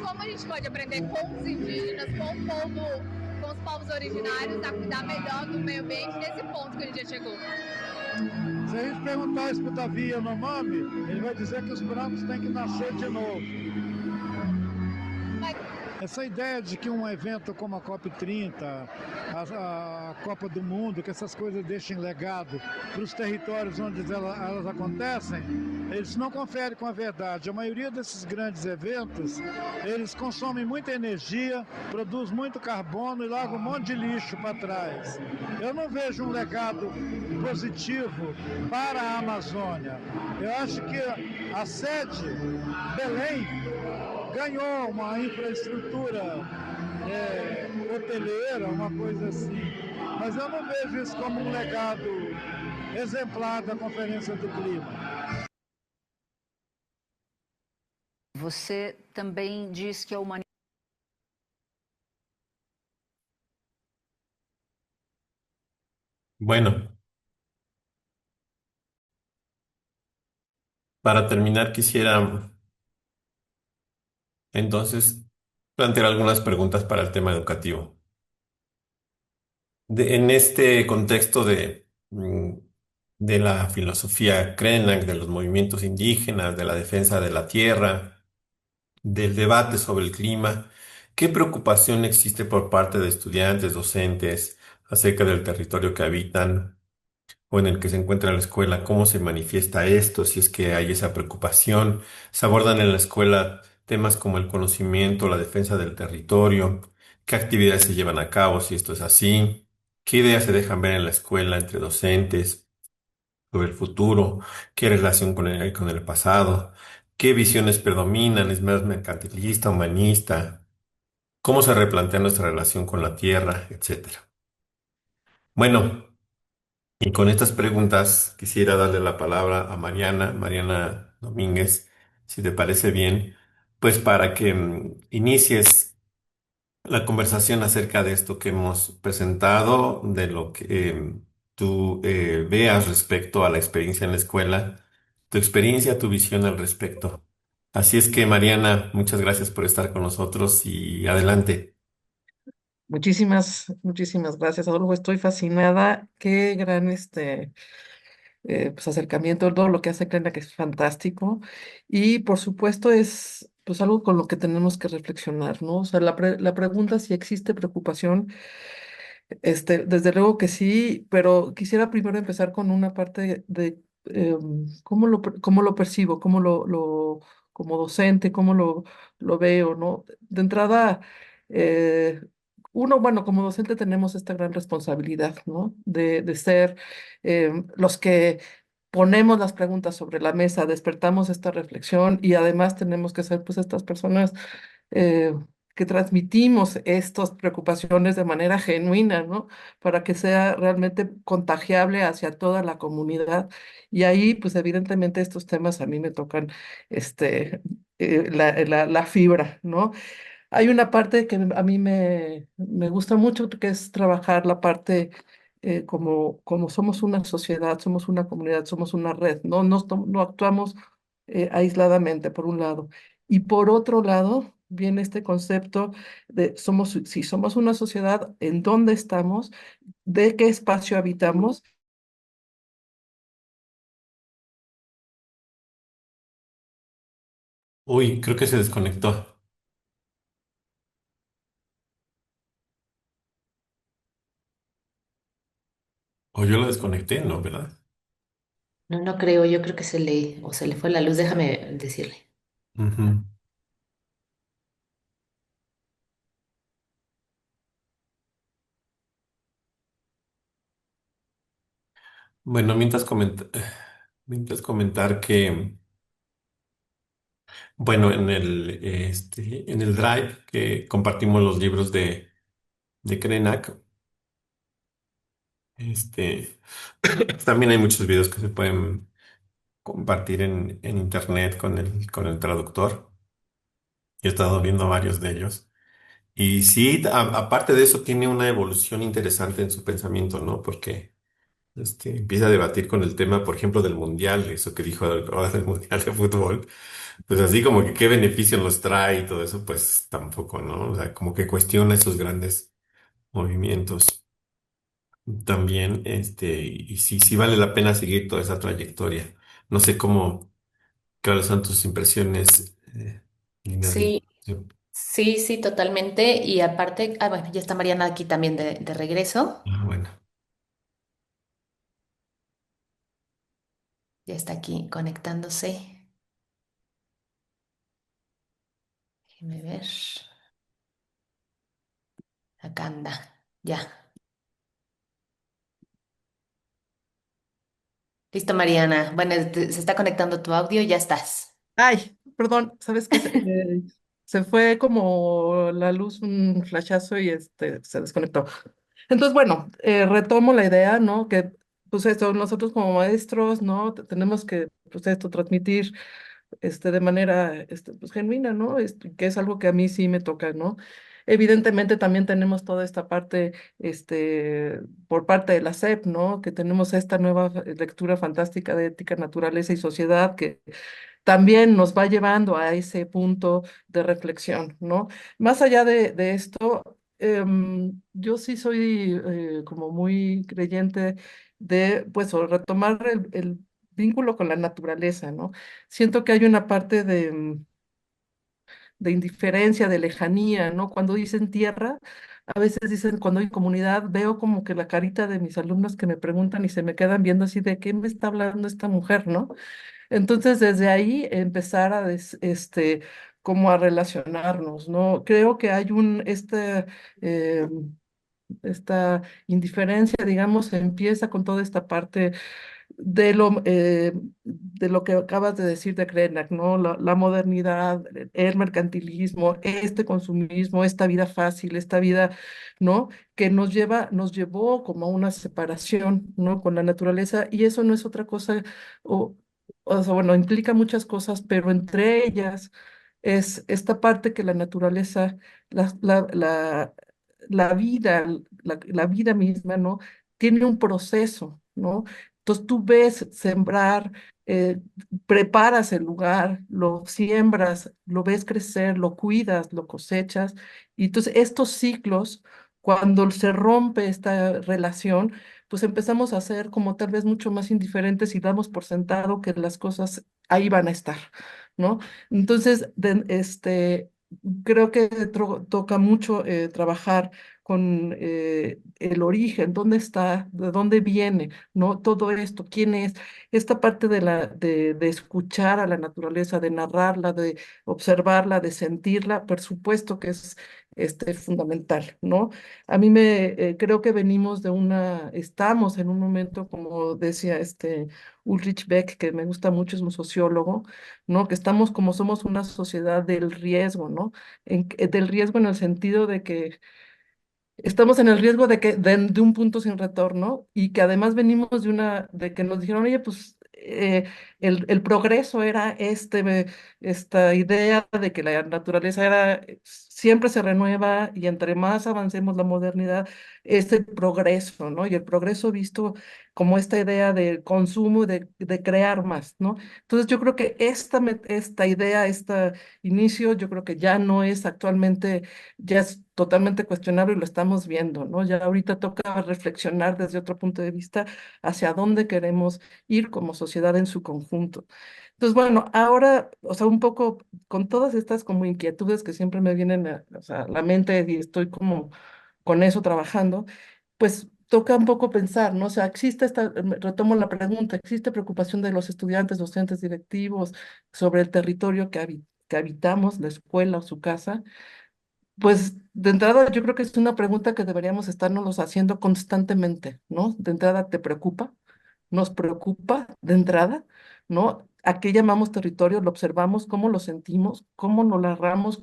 Como a gente pode aprender com os indígenas, com o povo, com os povos originários a cuidar melhor do meio ambiente nesse ponto que a gente já chegou? Se a gente perguntar isso para o Davi Yanomami, ele vai dizer que os brancos têm que nascer de novo. Essa ideia de que um evento como a COP30, a Copa do Mundo, que essas coisas deixem legado para os territórios onde elas acontecem, eles não conferem com a verdade. A maioria desses grandes eventos, eles consomem muita energia, produzem muito carbono e largam um monte de lixo para trás. Eu não vejo um legado positivo para a Amazônia. Eu acho que a sede, Belém, ganhou uma infraestrutura hoteleira, uma coisa assim. Mas eu não vejo isso como um legado exemplar da Conferência do Clima. Você também diz que a humanidade. Bueno, para terminar quisiera entonces plantear algunas preguntas para el tema educativo. En este contexto de la filosofía Krenak, de los movimientos indígenas, de la defensa de la tierra, del debate sobre el clima, ¿qué preocupación existe por parte de estudiantes, docentes, acerca del territorio que habitan o en el que se encuentra la escuela? ¿Cómo se manifiesta esto? Si es que hay esa preocupación. ¿Se abordan en la escuela temas como el conocimiento, la defensa del territorio? ¿Qué actividades se llevan a cabo si esto es así? ¿Qué ideas se dejan ver en la escuela entre docentes sobre el futuro? ¿Qué relación con el pasado? ¿Qué visiones predominan? ¿Es más mercantilista, humanista? ¿Cómo se replantea nuestra relación con la tierra, etcétera? Bueno. Y con estas preguntas quisiera darle la palabra a Mariana Domínguez, si te parece bien, pues para que inicies la conversación acerca de esto que hemos presentado, de lo que tú veas respecto a la experiencia en la escuela, tu experiencia, tu visión al respecto. Así es que, Mariana, muchas gracias por estar con nosotros y adelante. Muchísimas gracias, Adolfo. Estoy fascinada. Qué gran pues, acercamiento, todo lo que hace Klena, que es fantástico. Y por supuesto es pues algo con lo que tenemos que reflexionar, ¿no? O sea, la pregunta si existe preocupación, desde luego que sí, pero quisiera primero empezar con una parte de cómo lo percibo, como docente, lo veo, ¿no? De entrada, eh, uno, bueno, como docente tenemos esta gran responsabilidad, ¿no? De ser los que ponemos las preguntas sobre la mesa, despertamos esta reflexión y además tenemos que ser pues estas personas eh, que transmitimos estas preocupaciones de manera genuina, ¿no? Para que sea realmente contagiable hacia toda la comunidad. Y ahí, pues evidentemente estos temas a mí me tocan la fibra, ¿no? Hay una parte que a mí me gusta mucho, que es trabajar la parte como somos una sociedad, somos una comunidad, somos una red, no, no actuamos aisladamente, por un lado. Y por otro lado, viene este concepto de si somos una sociedad, ¿en dónde estamos? ¿De qué espacio habitamos? Uy, creo que se desconectó. O yo lo desconecté, ¿no? ¿Verdad? No, no creo, yo creo que se le fue la luz, déjame decirle. Ujú. Bueno, mientras comentar que, bueno, en el Drive que compartimos los libros de Krenak, este, también hay muchos videos que se pueden compartir en internet con el traductor. Yo he estado viendo varios de ellos. Y sí, aparte de eso, tiene una evolución interesante en su pensamiento, ¿no? Porque empieza a debatir con el tema, por ejemplo, del mundial, eso que dijo ahora del mundial de fútbol. Pues así como que qué beneficio nos trae y todo eso, pues tampoco, ¿no? O sea, como que cuestiona esos grandes movimientos también, y sí, sí vale la pena seguir toda esa trayectoria. No sé cuáles son tus impresiones, Lina, Sí, sí, sí, totalmente. Y aparte, bueno, ya está Mariana aquí también de regreso. bueno. Ya está aquí conectándose. Déjeme ver. Acá anda. Ya. Listo, Mariana. Bueno, se está conectando tu audio, ya estás. Ay, perdón, ¿sabes qué? se fue como la luz, un flashazo y se desconectó. Entonces, bueno, retomo la idea, ¿no? Que, pues esto, nosotros como maestros, ¿no? Tenemos que, pues esto, transmitir, de manera, pues genuina, ¿no? Que es algo que a mí sí me toca, ¿no? Evidentemente también tenemos toda esta parte, por parte de la SEP, ¿no? Que tenemos esta nueva lectura fantástica de ética, naturaleza y sociedad que también nos va llevando a ese punto de reflexión, ¿no? Más allá de esto, yo sí soy como muy creyente de, pues, o retomar el vínculo con la naturaleza, ¿no? Siento que hay una parte de indiferencia, de lejanía, ¿no? Cuando dicen tierra, a veces dicen cuando hay comunidad, veo como que la carita de mis alumnos que me preguntan y se me quedan viendo así de qué me está hablando esta mujer, ¿no? Entonces, desde ahí empezar a, como a relacionarnos, ¿no? Creo que hay eh, esta indiferencia, digamos, empieza con toda esta parte de lo que acabas de decir de Krenak, ¿no? La modernidad, el mercantilismo, este consumismo, esta vida fácil, esta vida, ¿no? Que nos llevó como a una separación, ¿no? Con la naturaleza, y eso no es otra cosa, o, o sea, bueno, implica muchas cosas, pero entre ellas es esta parte que la naturaleza, la, la, la, la vida, la vida misma, ¿no? Tiene un proceso, ¿no? Entonces tú ves sembrar, eh, preparas el lugar, lo siembras, lo ves crecer, lo cuidas, lo cosechas. Y entonces estos ciclos, cuando se rompe esta relación, pues empezamos a ser como tal vez mucho más indiferentes y damos por sentado que las cosas ahí van a estar, ¿no? Entonces, creo que toca mucho trabajar con el origen, dónde está, de dónde viene, ¿no? Todo esto, quién es, esta parte de escuchar a la naturaleza, de narrarla, de observarla, de sentirla, por supuesto que es fundamental, ¿no? A mí creo que estamos en un momento, como decía Ulrich Beck, que me gusta mucho, es un sociólogo, ¿no? Que estamos como somos una sociedad del riesgo, ¿no? Del riesgo en el sentido de que estamos en el riesgo de un punto sin retorno y que además venimos de que nos dijeron, oye, pues el progreso era esta idea de que la naturaleza siempre se renueva y entre más avancemos la modernidad, es el progreso, ¿no? Y el progreso visto como esta idea de consumo, de crear más, ¿no? Entonces yo creo que esta idea, este inicio, yo creo que ya no es actualmente ya es totalmente cuestionable y lo estamos viendo, ¿no? Ya ahorita toca reflexionar desde otro punto de vista hacia dónde queremos ir como sociedad en su conjunto. Entonces, bueno, ahora, o sea, un poco con todas estas como inquietudes que siempre me vienen o sea, a la mente y estoy como con eso trabajando, pues toca un poco pensar, ¿no? O sea, retomo la pregunta, ¿existe preocupación de los estudiantes, docentes, directivos sobre el territorio que habitamos, la escuela o su casa? Pues de entrada yo creo que es una pregunta que deberíamos estarnos haciendo constantemente, ¿no? De entrada, ¿te preocupa? ¿Nos preocupa de entrada? ¿No? ¿A qué llamamos territorio? ¿Lo observamos? ¿Cómo lo sentimos? ¿Cómo lo narramos?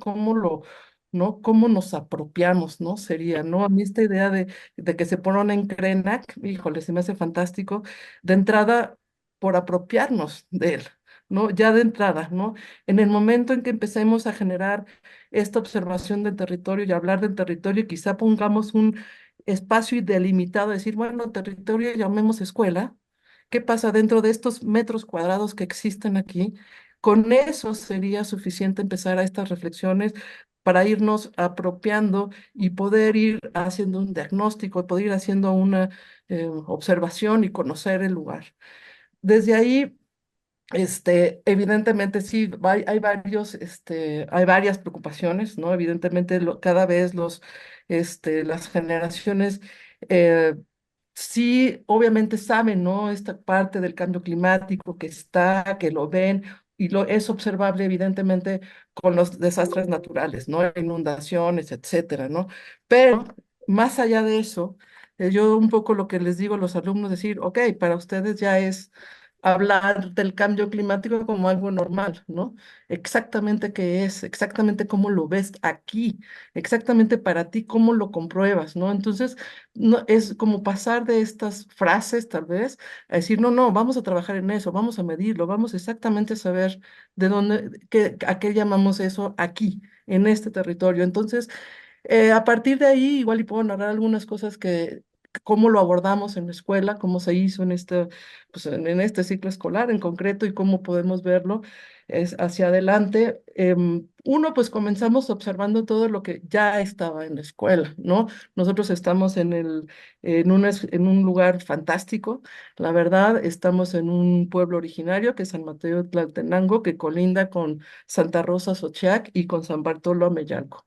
¿No? ¿Cómo nos apropiamos? ¿No? Sería, ¿no? A mí esta idea de que se ponen en Krenak, híjole, se me hace fantástico. De entrada, por apropiarnos de él, ¿no? Ya de entrada, ¿no? En el momento en que empecemos a generar esta observación del territorio y hablar del territorio, quizá pongamos un espacio delimitado, decir, bueno, territorio llamemos escuela. ¿Qué pasa dentro de estos metros cuadrados que existen aquí? Con eso sería suficiente empezar a estas reflexiones para irnos apropiando y poder ir haciendo un diagnóstico, poder ir haciendo una observación y conocer el lugar. Desde ahí evidentemente sí, hay varias preocupaciones, ¿no? Evidentemente cada vez las generaciones eh, sí, obviamente saben, ¿no? Esta parte del cambio climático que lo ven y es observable evidentemente con los desastres naturales, ¿no? Inundaciones, etcétera, ¿no? Pero más allá de eso, yo un poco lo que les digo a los alumnos, decir, ok, para ustedes ya es hablar del cambio climático como algo normal, ¿no? Exactamente qué es, exactamente cómo lo ves aquí, exactamente para ti cómo lo compruebas, ¿no? Entonces, no, es como pasar de estas frases, tal vez, a decir, no, no, vamos a trabajar en eso, vamos a medirlo, vamos exactamente a saber de dónde, a qué llamamos eso aquí, en este territorio. Entonces, a partir de ahí, igual y puedo narrar algunas cosas cómo lo abordamos en la escuela, cómo se hizo en pues en este ciclo escolar en concreto y cómo podemos verlo es hacia adelante. Uno, pues comenzamos observando todo lo que ya estaba en la escuela, ¿no? Nosotros estamos en un lugar fantástico, la verdad, estamos en un pueblo originario que es San Mateo Tlaltenango, que colinda con Santa Rosa Xochiac y con San Bartolo Amellanco.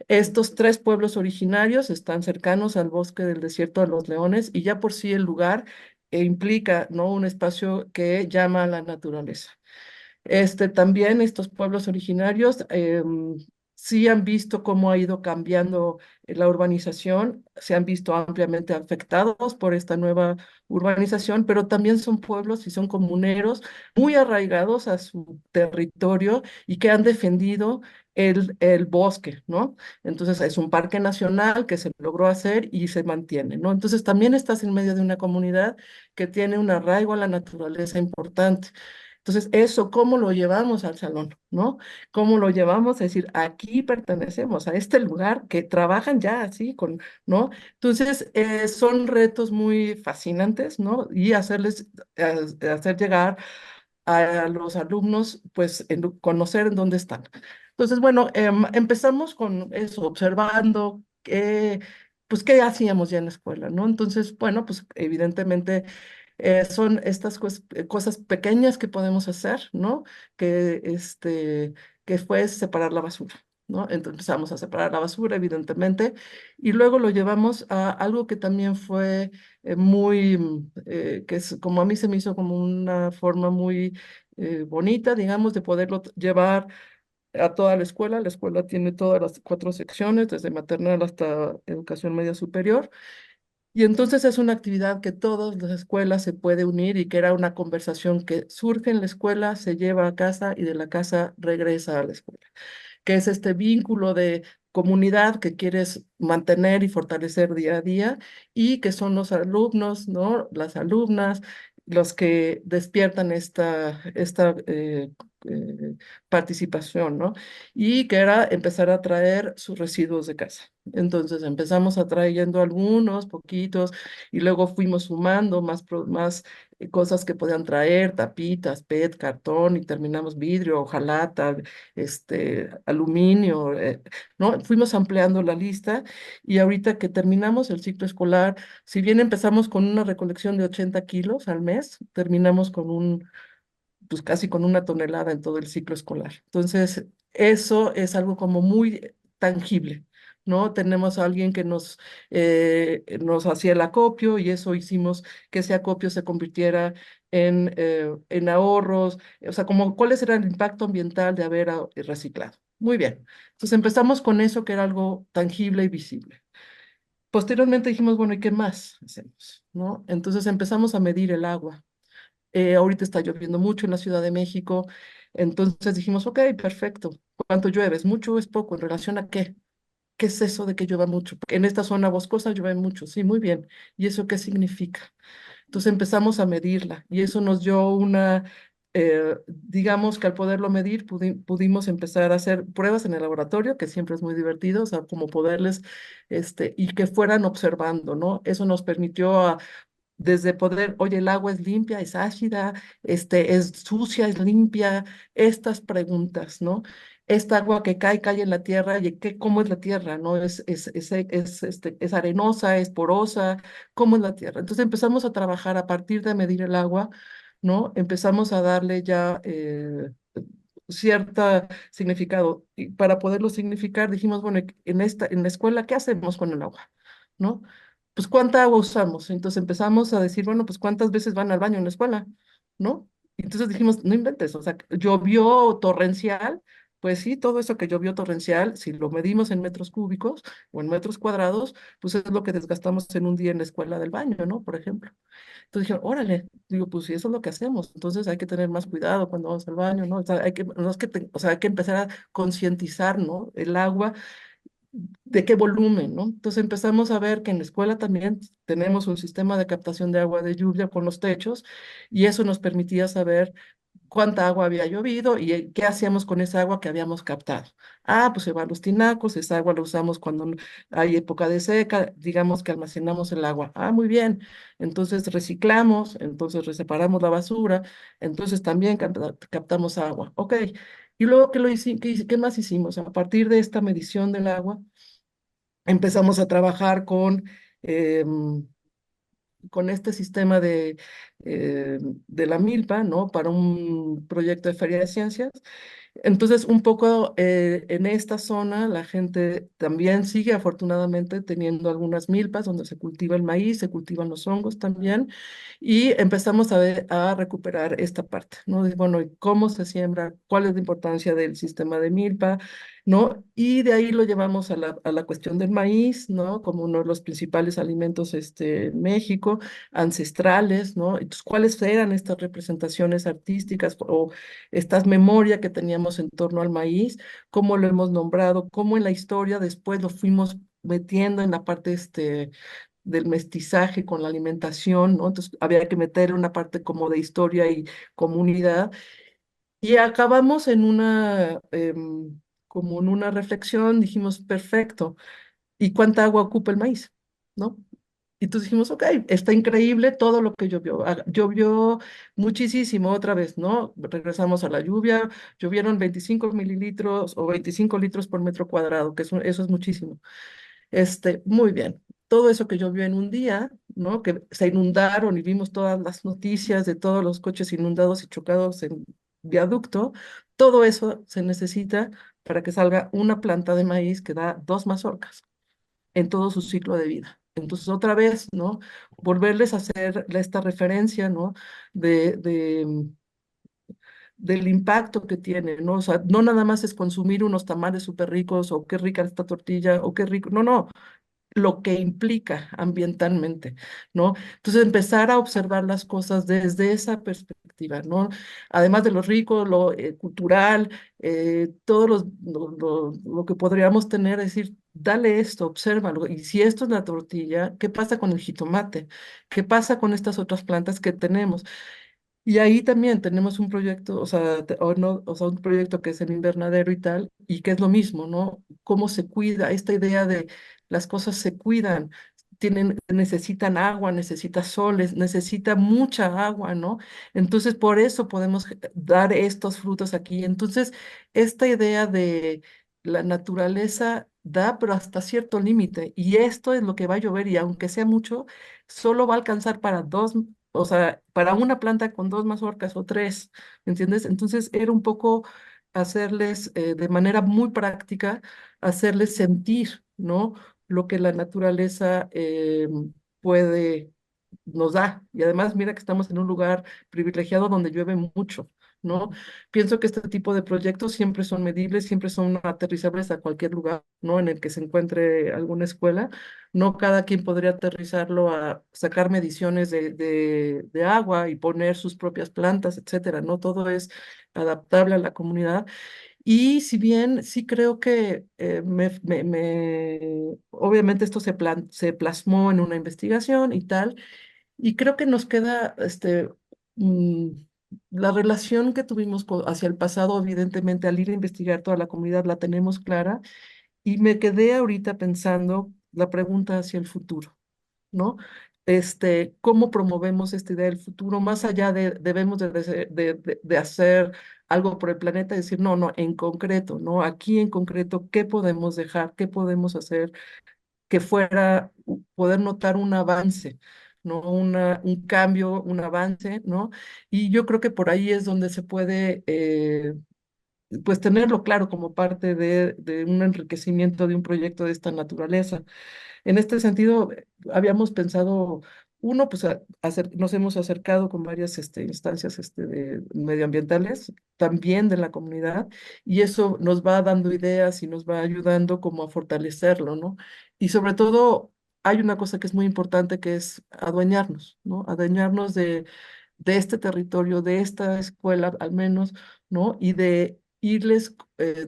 Estos tres pueblos originarios están cercanos al bosque del desierto de los leones y ya por sí el lugar implica, ¿no? Un espacio que llama a la naturaleza. También estos pueblos originarios sí han visto cómo ha ido cambiando la urbanización, se han visto ampliamente afectados por esta nueva urbanización, pero también son pueblos y son comuneros muy arraigados a su territorio y que han defendido el bosque, ¿no? Entonces es un parque nacional que se logró hacer y se mantiene, ¿no? Entonces también estás en medio de una comunidad que tiene un arraigo a la naturaleza importante. Entonces, eso, ¿cómo lo llevamos al salón, no? ¿Cómo lo llevamos a decir, aquí pertenecemos a este lugar que trabajan ya así ¿no? Entonces, son retos muy fascinantes, ¿no? Y hacer llegar a los alumnos, pues, conocer en dónde están. Entonces, bueno, empezamos con eso, observando pues, qué hacíamos ya en la escuela, ¿no? Entonces, bueno, pues, evidentemente son estas cosas pequeñas que podemos hacer, ¿no? Que fue separar la basura, ¿no? Entonces empezamos a separar la basura, evidentemente, y luego lo llevamos a algo que también fue que es como a mí se me hizo como una forma muy bonita, digamos, de poderlo llevar a toda la escuela. La escuela tiene todas las cuatro secciones, desde maternal hasta educación media superior. Y entonces es una actividad que todas las escuelas se puede unir y que era una conversación que surge en la escuela, se lleva a casa y de la casa regresa a la escuela, que es este vínculo de comunidad que quieres mantener y fortalecer día a día y que son los alumnos, ¿no? Las alumnas, los que despiertan esta eh, participación, ¿no? Y que era empezar a traer sus residuos de casa. Entonces empezamos atrayendo algunos, poquitos, y luego fuimos sumando más cosas que podían traer, tapitas, PET, cartón, y terminamos vidrio, hojalata, aluminio, ¿no? Fuimos ampliando la lista y ahorita que terminamos el ciclo escolar, si bien empezamos con una recolección de 80 kilos al mes, terminamos pues casi con 1 tonelada en todo el ciclo escolar. Entonces, eso es algo como muy tangible, ¿no? Tenemos a alguien que nos hacía el acopio y eso hicimos que ese acopio se convirtiera en ahorros, o sea, como cuál era el impacto ambiental de haber reciclado. Muy bien. Entonces empezamos con eso que era algo tangible y visible. Posteriormente dijimos, bueno, ¿y qué más hacemos? ¿No? Entonces empezamos a medir el agua. Ahorita está lloviendo mucho en la Ciudad de México, entonces dijimos, ok, perfecto. ¿Cuánto llueve? ¿Es mucho o es poco? ¿En relación a qué? ¿Qué es eso de que llueva mucho? Porque en esta zona boscosa llueve mucho, sí, muy bien. ¿Y eso qué significa? Entonces empezamos a medirla y eso nos dio digamos que al poderlo medir pudimos empezar a hacer pruebas en el laboratorio, que siempre es muy divertido, o sea, como poderles, y que fueran observando, ¿no? Eso nos permitió desde poder, oye, el agua es limpia, es ácida, es sucia, es limpia, estas preguntas, ¿no? Esta agua que cae en la tierra, y ¿cómo es la tierra, no? Es arenosa, es porosa, ¿cómo es la tierra? Entonces empezamos a trabajar a partir de medir el agua, ¿no? Empezamos a darle ya cierto significado. Y para poderlo significar, dijimos, bueno, en la escuela, ¿qué hacemos con el agua? ¿No? Pues cuánta agua usamos. Entonces empezamos a decir, bueno, pues cuántas veces van al baño en la escuela, ¿no? Y entonces dijimos, no inventes, o sea, llovió torrencial, Pues sí, todo eso que llovió torrencial, si lo medimos en metros cúbicos o en metros cuadrados, pues es lo que desgastamos en un día en la escuela del baño, ¿no? Por ejemplo. Entonces dijeron, órale, digo, pues si eso es lo que hacemos, entonces hay que tener más cuidado cuando vamos al baño, ¿no? O sea, hay que, no es que o sea, hay que empezar a concientizar, ¿no? El agua, de qué volumen, ¿no? Entonces empezamos a ver que en la escuela también tenemos un sistema de captación de agua de lluvia con los techos y eso nos permitía saber cuánta agua había llovido y qué hacíamos con esa agua que habíamos captado. Ah, pues se va a los tinacos, esa agua la usamos cuando hay época de seca, digamos que almacenamos el agua. Ah, muy bien. Entonces reciclamos, entonces separamos la basura, entonces también captamos agua. Ok. Y luego, ¿qué más hicimos? A partir de esta medición del agua, empezamos a trabajar em, con este sistema de la milpa, ¿no? Para un proyecto de Feria de Ciencias. Entonces, un poco en esta zona la gente también sigue afortunadamente teniendo algunas milpas donde se cultiva el maíz, se cultivan los hongos también, y empezamos a recuperar esta parte, ¿no? De, bueno, ¿y cómo se siembra? ¿Cuál es la importancia del sistema de milpa? ¿No? Y de ahí lo llevamos a la cuestión del maíz, ¿no? Como uno de los principales alimentos en México, ancestrales, ¿no? Entonces, ¿cuáles eran estas representaciones artísticas o estas memorias que teníamos en torno al maíz? ¿Cómo lo hemos nombrado? ¿Cómo en la historia después lo fuimos metiendo en la parte del mestizaje con la alimentación, ¿no? Entonces había que meter una parte como de historia y comunidad. Y acabamos en como en una reflexión, dijimos, perfecto, ¿y cuánta agua ocupa el maíz? ¿No? Y entonces dijimos, ok, está increíble todo lo que llovió. Llovió muchísimo otra vez, ¿no? Regresamos a la lluvia, llovieron 25 mililitros o 25 litros por metro cuadrado, que eso es muchísimo. Muy bien. Todo eso que llovió en un día, ¿no? Que se inundaron y vimos todas las noticias de todos los coches inundados y chocados en viaducto, todo eso se necesita para que salga una planta de maíz que da 2 mazorcas en todo su ciclo de vida. Entonces, otra vez, ¿no? Volverles a hacer esta referencia, ¿no? De, de, del impacto que tiene, ¿no? O sea, no nada más es consumir unos tamales súper ricos o qué rica esta tortilla o qué rico, no, no, lo que implica ambientalmente, ¿no? Entonces empezar a observar las cosas desde esa perspectiva, ¿no? Además de lo rico, lo cultural, todo lo que podríamos tener, es decir, dale esto, obsérvalo. Y si esto es la tortilla, ¿qué pasa con el jitomate? ¿Qué pasa con estas otras plantas que tenemos? Y ahí también tenemos un proyecto, o sea, o no, o sea, un proyecto que es el invernadero y tal, y que es lo mismo, ¿no? Cómo se cuida, esta idea de las cosas se cuidan, necesitan agua, necesita soles, necesita mucha agua, ¿no? Entonces, por eso podemos dar estos frutos aquí. Entonces, esta idea de la naturaleza da, pero hasta cierto límite, y esto es lo que va a llover, y aunque sea mucho, solo va a alcanzar para dos, o sea, para una planta con 2 mazorcas o 3, ¿me entiendes? Entonces era un poco hacerles de manera muy práctica, hacerles sentir, ¿no? Lo que la naturaleza puede, nos da. Y además, mira que estamos en un lugar privilegiado donde llueve mucho, ¿no? Pienso que este tipo de proyectos siempre son medibles, siempre son aterrizables a cualquier lugar, ¿no? En el que se encuentre alguna escuela. No cada quien podría aterrizarlo a sacar mediciones de agua y poner sus propias plantas, etcétera, ¿no? Todo es adaptable a la comunidad. Y si bien sí creo que obviamente esto se plasmó en una investigación y tal, y creo que nos queda mm, la relación que tuvimos hacia el pasado, evidentemente al ir a investigar toda la comunidad la tenemos clara, y me quedé ahorita pensando la pregunta hacia el futuro, ¿no? ¿Cómo promovemos esta idea del futuro? Más allá de debemos de hacer algo por el planeta, decir, no, no, en concreto, ¿no? Aquí en concreto, ¿qué podemos dejar? ¿Qué podemos hacer que fuera poder notar un avance, ¿no? Un cambio, un avance, ¿no? Y yo creo que por ahí es donde se puede, pues, tenerlo claro como parte de un enriquecimiento de un proyecto de esta naturaleza. En este sentido, habíamos pensado uno, pues nos hemos acercado con varias instancias medioambientales, también de la comunidad, y eso nos va dando ideas y nos va ayudando como a fortalecerlo, ¿no? Y sobre todo, hay una cosa que es muy importante, que es adueñarnos, ¿no? Adueñarnos de este territorio, de esta escuela al menos, ¿no? Y de irles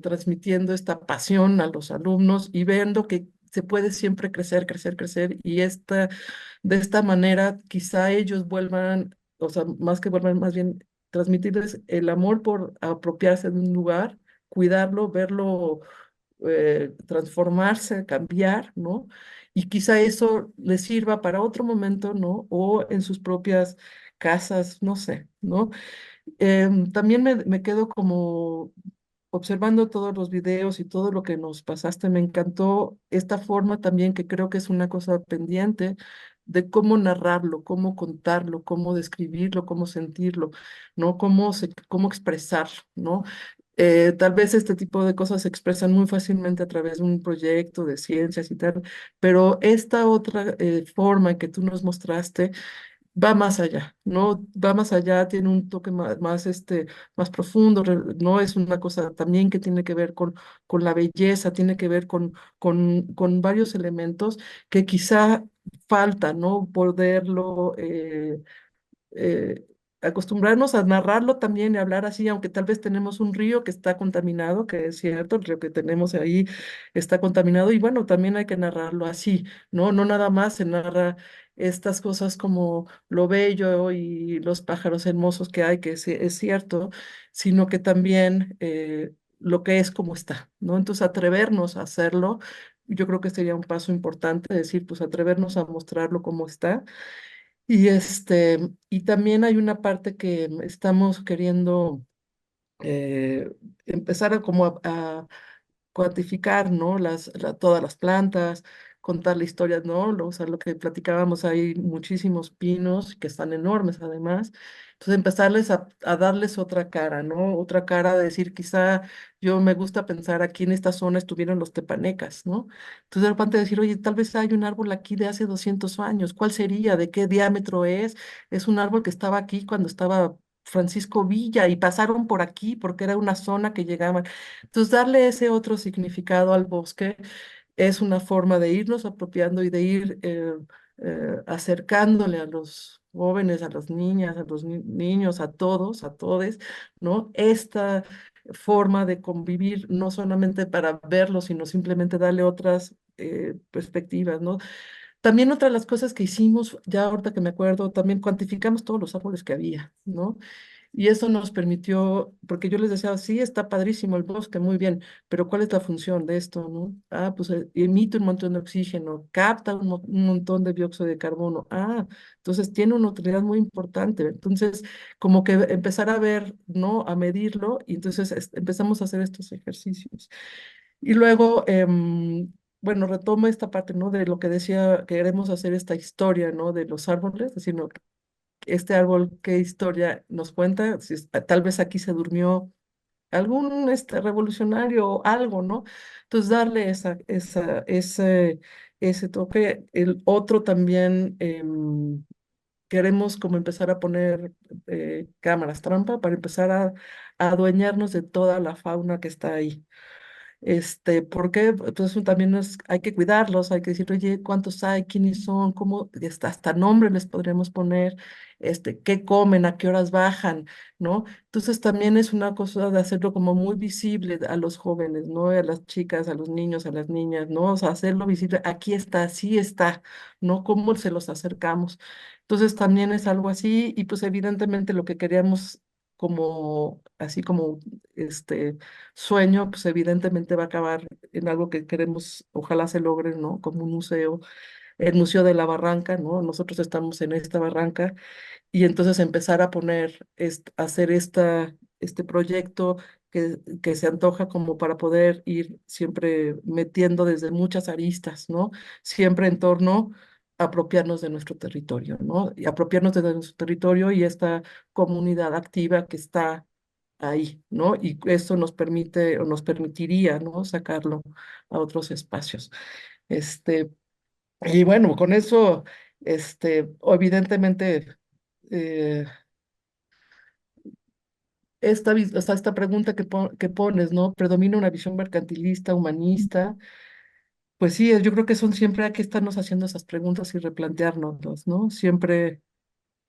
transmitiendo esta pasión a los alumnos y viendo que se puede siempre crecer, crecer, crecer, y de esta manera quizá ellos vuelvan, o sea, más que vuelvan, más bien transmitirles el amor por apropiarse de un lugar, cuidarlo, verlo transformarse, cambiar, ¿no? Y quizá eso les sirva para otro momento, ¿no? O en sus propias casas, no sé, ¿no? También me quedo como observando todos los videos y todo lo que nos pasaste, me encantó esta forma también que creo que es una cosa pendiente de cómo narrarlo, cómo contarlo, cómo describirlo, cómo sentirlo, ¿no? Cómo expresarlo, ¿no? Tal vez este tipo de cosas se expresan muy fácilmente a través de un proyecto de ciencias y tal, pero esta otra forma que tú nos mostraste va más allá, ¿no? Va más allá, tiene un toque más profundo, no es una cosa también que tiene que ver con la belleza, tiene que ver con varios elementos que quizá falta, ¿no? Poderlo eh, acostumbrarnos a narrarlo también y hablar así, aunque tal vez tenemos un río que está contaminado, que es cierto, el río que tenemos ahí está contaminado y bueno, también hay que narrarlo así, ¿no? No nada más se narra estas cosas como lo bello y los pájaros hermosos que hay, que es cierto, sino que también lo que es como está, ¿no? Entonces atrevernos a hacerlo. Yo creo que sería un paso importante, decir, pues atrevernos a mostrarlo como está y también hay una parte que estamos queriendo eh, empezar a cuantificar, ¿no? Todas las plantas, contar la historia, ¿no? O sea, lo que platicábamos, hay muchísimos pinos que están enormes además. Entonces, empezarles a darles otra cara, ¿no? Otra cara de decir, quizá yo me gusta pensar aquí en esta zona estuvieron los tepanecas, ¿no? Entonces, de repente decir, oye, tal vez hay un árbol aquí de hace 200 años, ¿cuál sería? ¿De qué diámetro es? Es un árbol que estaba aquí cuando estaba Francisco Villa y pasaron por aquí porque era una zona que llegaban. Entonces, darle ese otro significado al bosque es una forma de irnos apropiando y de ir acercándole a los jóvenes, a las niñas, a los niños, a todos, a todes, ¿no? Esta forma de convivir, no solamente para verlo, sino simplemente darle otras perspectivas, ¿no? También otra de las cosas que hicimos, ya ahorita que me acuerdo, también cuantificamos todos los árboles que había, ¿no? Y eso nos permitió, porque yo les decía, sí, está padrísimo el bosque, muy bien, pero ¿cuál es la función de esto, no? Ah, pues emite un montón de oxígeno, capta un montón de dióxido de carbono. Ah, entonces tiene una utilidad muy importante. Entonces, como que empezar a ver, ¿no? A medirlo, y entonces empezamos a hacer estos ejercicios. Y luego, bueno, retomo esta parte, ¿no? De lo que decía, queremos hacer esta historia, ¿no? De los árboles, es decir, no, este árbol, ¿qué historia nos cuenta? Si tal vez aquí se durmió algún revolucionario o algo, ¿no? Entonces, darle ese toque. El otro también, queremos como empezar a poner cámaras trampa para empezar a adueñarnos de toda la fauna que está ahí. Porque pues eso también hay que cuidarlos, hay que decir, oye, ¿cuántos hay? ¿Quiénes son? ¿Cómo? Hasta nombre les podremos poner, qué comen, a qué horas bajan, ¿no? Entonces también es una cosa de hacerlo como muy visible a los jóvenes, ¿no? A las chicas, a los niños, a las niñas, ¿no? O sea, hacerlo visible, aquí está, sí está, ¿no? ¿Cómo se los acercamos? Entonces también es algo así y pues evidentemente lo que queríamos como, así como sueño, pues evidentemente va a acabar en algo que queremos, ojalá se logre, ¿no? Como un museo, el Museo de la Barranca, ¿no? Nosotros estamos en esta barranca y entonces empezar a poner, hacer este proyecto que se antoja como para poder ir siempre metiendo desde muchas aristas, ¿no? Siempre en torno a apropiarnos de nuestro territorio, ¿no? Y apropiarnos de nuestro territorio y esta comunidad activa que está ahí, ¿no? Y esto nos permite o nos permitiría, ¿no? Sacarlo a otros espacios. Este, y bueno, con eso O evidentemente, eh, o sea, esta pregunta que pones, ¿no? ¿Predomina una visión mercantilista, humanista? Pues sí, yo creo que son siempre hay que estarnos haciendo esas preguntas y replanteárnoslas, ¿no? Siempre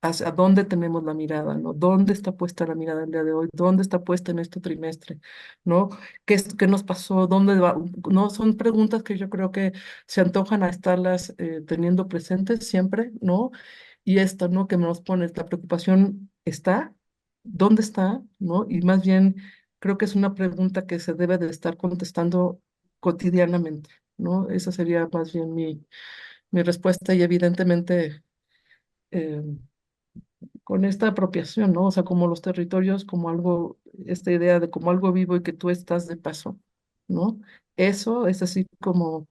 hacia dónde tenemos la mirada, ¿no? ¿Dónde está puesta la mirada el día de hoy? ¿Dónde está puesta en este trimestre? ¿No? ¿Qué nos pasó? ¿Dónde va? No, son preguntas que yo creo que se antojan a estarlas teniendo presentes siempre, ¿no? Y esta, ¿no? Que nos pone, la preocupación está, ¿dónde está? ¿No? Y más bien, creo que es una pregunta que se debe de estar contestando cotidianamente, ¿no? Esa sería más bien mi respuesta y evidentemente... eh, con esta apropiación, ¿no? O sea, como los territorios, como algo, esta idea de como algo vivo y que tú estás de paso, ¿no? Eso es así como,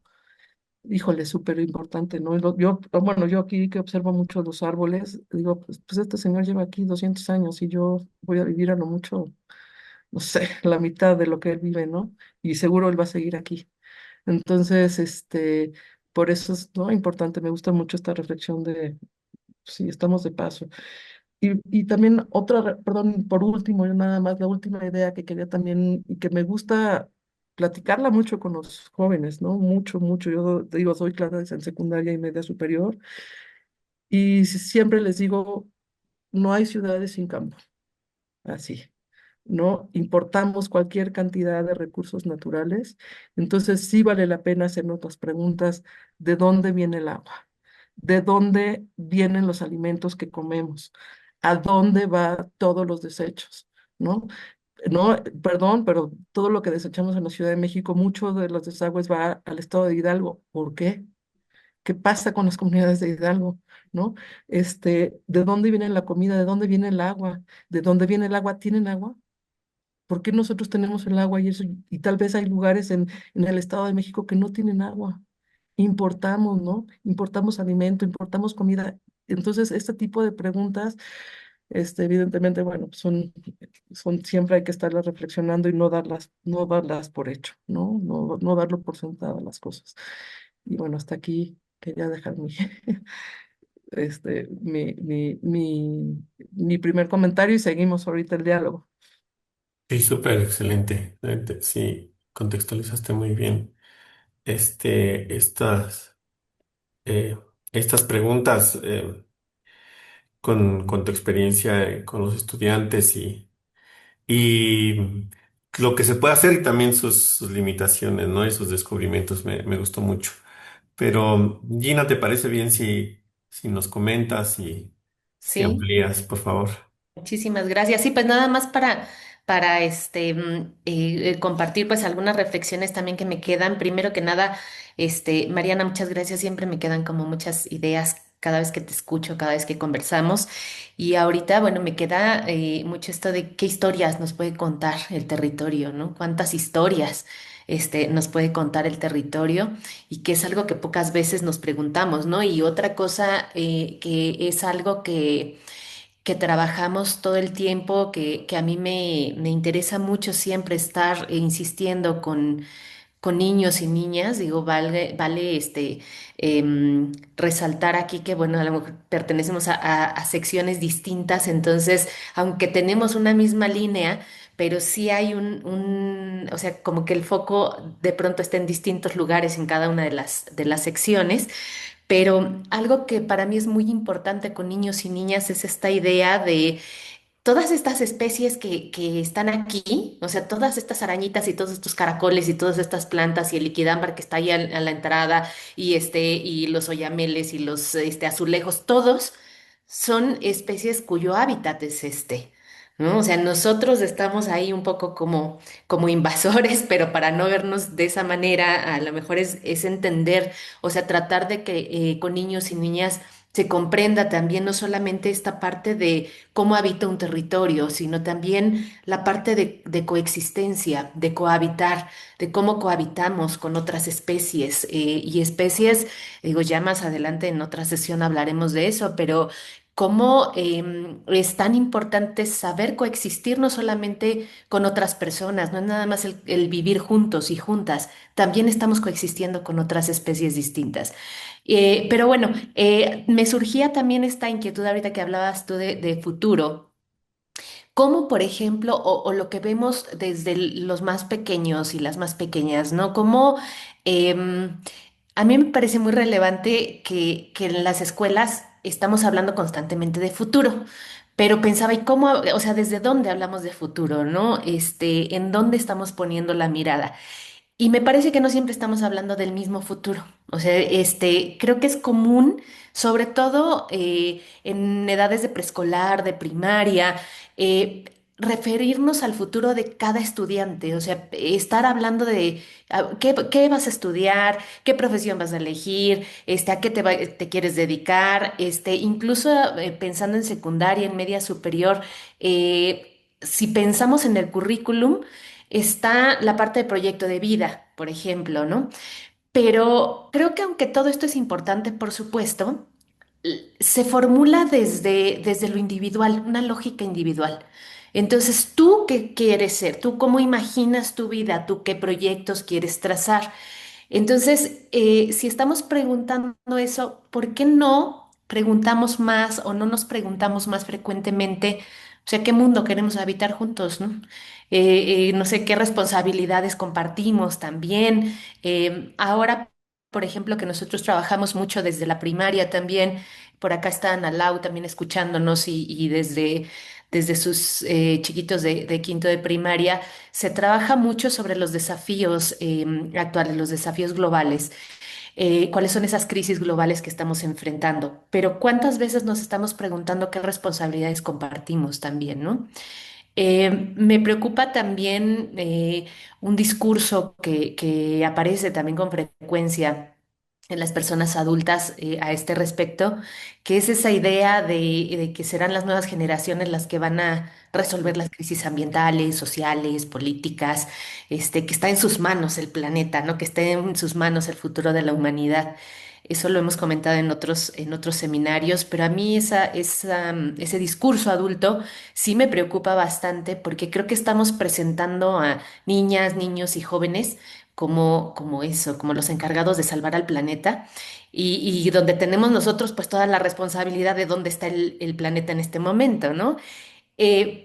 híjole, súper importante, ¿no? Bueno, yo aquí que observo mucho los árboles, digo, pues este señor lleva aquí 200 años y yo voy a vivir a lo mucho, no sé, la mitad de lo que él vive, ¿no? Y seguro él va a seguir aquí. Entonces, por eso es, ¿no? Importante, me gusta mucho esta reflexión de, sí, estamos de paso. Y también perdón, por último, yo nada más, la última idea que quería también y que me gusta platicarla mucho con los jóvenes, ¿no? Mucho, mucho. Yo te digo, soy clases en secundaria y media superior y siempre les digo, no hay ciudades sin campo, así. ¿No? Importamos cualquier cantidad de recursos naturales, entonces sí vale la pena hacernos las preguntas de dónde viene el agua, de dónde vienen los alimentos que comemos, a dónde va todos los desechos, ¿no? No, perdón, pero todo lo que desechamos en la Ciudad de México, mucho de los desagües va al estado de Hidalgo. ¿Por qué? ¿Qué pasa con las comunidades de Hidalgo? ¿No? ¿De dónde viene la comida? ¿De dónde viene el agua? ¿De dónde viene el agua? ¿Tienen agua? ¿Por qué nosotros tenemos el agua y eso? Y tal vez hay lugares en el Estado de México que no tienen agua. Importamos, ¿no? Importamos alimento, importamos comida. Entonces, este tipo de preguntas, evidentemente, bueno, pues siempre hay que estarlas reflexionando y no darlas por hecho, ¿no? No darlo por sentado las cosas. Y bueno, hasta aquí quería dejar mi primer comentario y seguimos ahorita el diálogo. Sí, súper excelente, excelente. Sí, contextualizaste muy bien este, eh, estas preguntas con tu experiencia con los estudiantes y lo que se puede hacer y también sus limitaciones, ¿no? Y sus descubrimientos me gustó mucho. Pero Gina, ¿te parece bien si nos comentas y si Sí. amplías, por favor? Muchísimas gracias. Sí, pues nada más para compartir pues algunas reflexiones también que me quedan. Primero que nada, Mariana, muchas gracias. Siempre me quedan como muchas ideas cada vez que te escucho, cada vez que conversamos. Y ahorita, bueno, me queda mucho esto de qué historias nos puede contar el territorio, ¿no? ¿Cuántas historias nos puede contar el territorio? Y que es algo que pocas veces nos preguntamos, ¿no? Y otra cosa que es algo que trabajamos todo el tiempo, que a mí me interesa mucho siempre estar insistiendo con niños y niñas, digo, vale resaltar aquí que, bueno, a lo mejor pertenecemos a secciones distintas, entonces, aunque tenemos una misma línea, pero sí hay o sea, como que el foco de pronto está en distintos lugares en cada una de las secciones. Pero algo que para mí es muy importante con niños y niñas es esta idea de todas estas especies que están aquí, o sea, todas estas arañitas y todos estos caracoles y todas estas plantas y el liquidámbar que está ahí a la entrada y los oyameles y los azulejos, todos son especies cuyo hábitat es ¿no? O sea, nosotros estamos ahí un poco como invasores, pero para no vernos de esa manera, a lo mejor es entender, o sea, tratar de que con niños y niñas se comprenda también no solamente esta parte de cómo habita un territorio, sino también la parte de coexistencia, de cohabitar, de cómo cohabitamos con otras especies y especies, digo, ya más adelante en otra sesión hablaremos de eso, pero cómo es tan importante saber coexistir no solamente con otras personas, no es nada más el vivir juntos y juntas, también estamos coexistiendo con otras especies distintas. Pero bueno, me surgía también esta inquietud ahorita que hablabas tú de futuro. Como por ejemplo, o lo que vemos desde los más pequeños y las más pequeñas, ¿no? Como em, a mí me parece muy relevante que en las escuelas estamos hablando constantemente de futuro, pero pensaba, ¿y cómo, o sea, desde dónde hablamos de futuro, ¿no? ¿En dónde estamos poniendo la mirada? Y me parece que no siempre estamos hablando del mismo futuro. O sea, creo que es común, sobre todo en edades de preescolar, de primaria, referirnos al futuro de cada estudiante. O sea, estar hablando de qué vas a estudiar, qué profesión vas a elegir, a qué te quieres dedicar, incluso pensando en secundaria, en media superior. Si pensamos en el currículum, está la parte de proyecto de vida, por ejemplo, ¿no? Pero creo que aunque todo esto es importante, por supuesto, se formula desde lo individual, una lógica individual. Entonces, ¿tú qué quieres ser? ¿Tú cómo imaginas tu vida? ¿Tú qué proyectos quieres trazar? Entonces, si estamos preguntando eso, ¿por qué no preguntamos más o no nos preguntamos más frecuentemente, o sea, qué mundo queremos habitar juntos, ¿no? No sé qué responsabilidades compartimos también. Ahora, por ejemplo, que nosotros trabajamos mucho desde la primaria también, por acá está Ana Lau también escuchándonos y desde sus chiquitos de quinto de primaria se trabaja mucho sobre los desafíos actuales, los desafíos globales, cuáles son esas crisis globales que estamos enfrentando, pero cuántas veces nos estamos preguntando qué responsabilidades compartimos también, ¿no? Me preocupa también un discurso que aparece también con frecuencia en las personas adultas a este respecto, que es esa idea de que serán las nuevas generaciones las que van a resolver las crisis ambientales, sociales, políticas, que está en sus manos el planeta, ¿no? Que está en sus manos el futuro de la humanidad. Eso lo hemos comentado en otros seminarios, pero a mí ese discurso adulto sí me preocupa bastante porque creo que estamos presentando a niñas, niños y jóvenes como eso, como los encargados de salvar al planeta y donde tenemos nosotros pues toda la responsabilidad de dónde está el planeta en este momento, ¿no?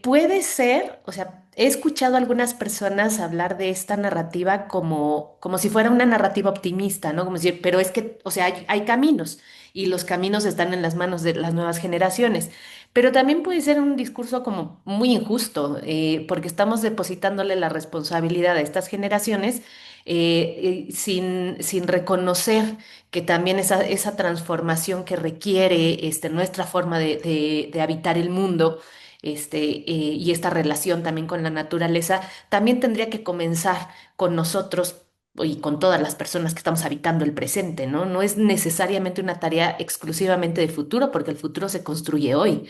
Puede ser, o sea, he escuchado a algunas personas hablar de esta narrativa como si fuera una narrativa optimista, ¿no? Como decir, pero es que, o sea, hay caminos y los caminos están en las manos de las nuevas generaciones. Pero también puede ser un discurso como muy injusto, porque estamos depositándole la responsabilidad a estas generaciones sin reconocer que también esa transformación que requiere nuestra forma de habitar el mundo y esta relación también con la naturaleza, también tendría que comenzar con nosotros y con todas las personas que estamos habitando el presente, ¿no? No es necesariamente una tarea exclusivamente de futuro, porque el futuro se construye hoy.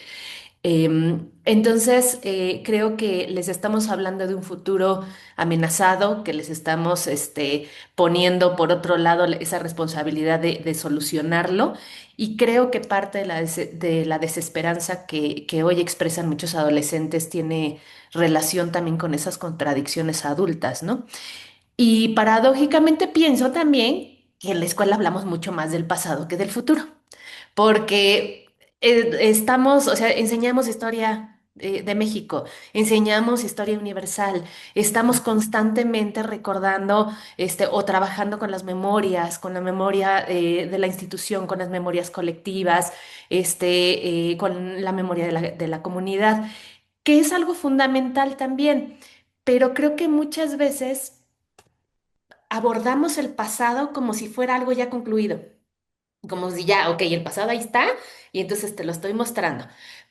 Entonces, creo que les estamos hablando de un futuro amenazado, que les estamos poniendo por otro lado esa responsabilidad de solucionarlo. Y creo que parte de la desesperanza que hoy expresan muchos adolescentes tiene relación también con esas contradicciones adultas, ¿no? Y paradójicamente pienso también que en la escuela hablamos mucho más del pasado que del futuro porque estamos, o sea, enseñamos historia de México, enseñamos historia universal, estamos constantemente recordando o trabajando con las memorias, con la memoria de la institución, con las memorias colectivas, con la memoria de la comunidad, que es algo fundamental también, pero creo que muchas veces abordamos el pasado como si fuera algo ya concluido. Como si ya, ok, el pasado ahí está y entonces te lo estoy mostrando.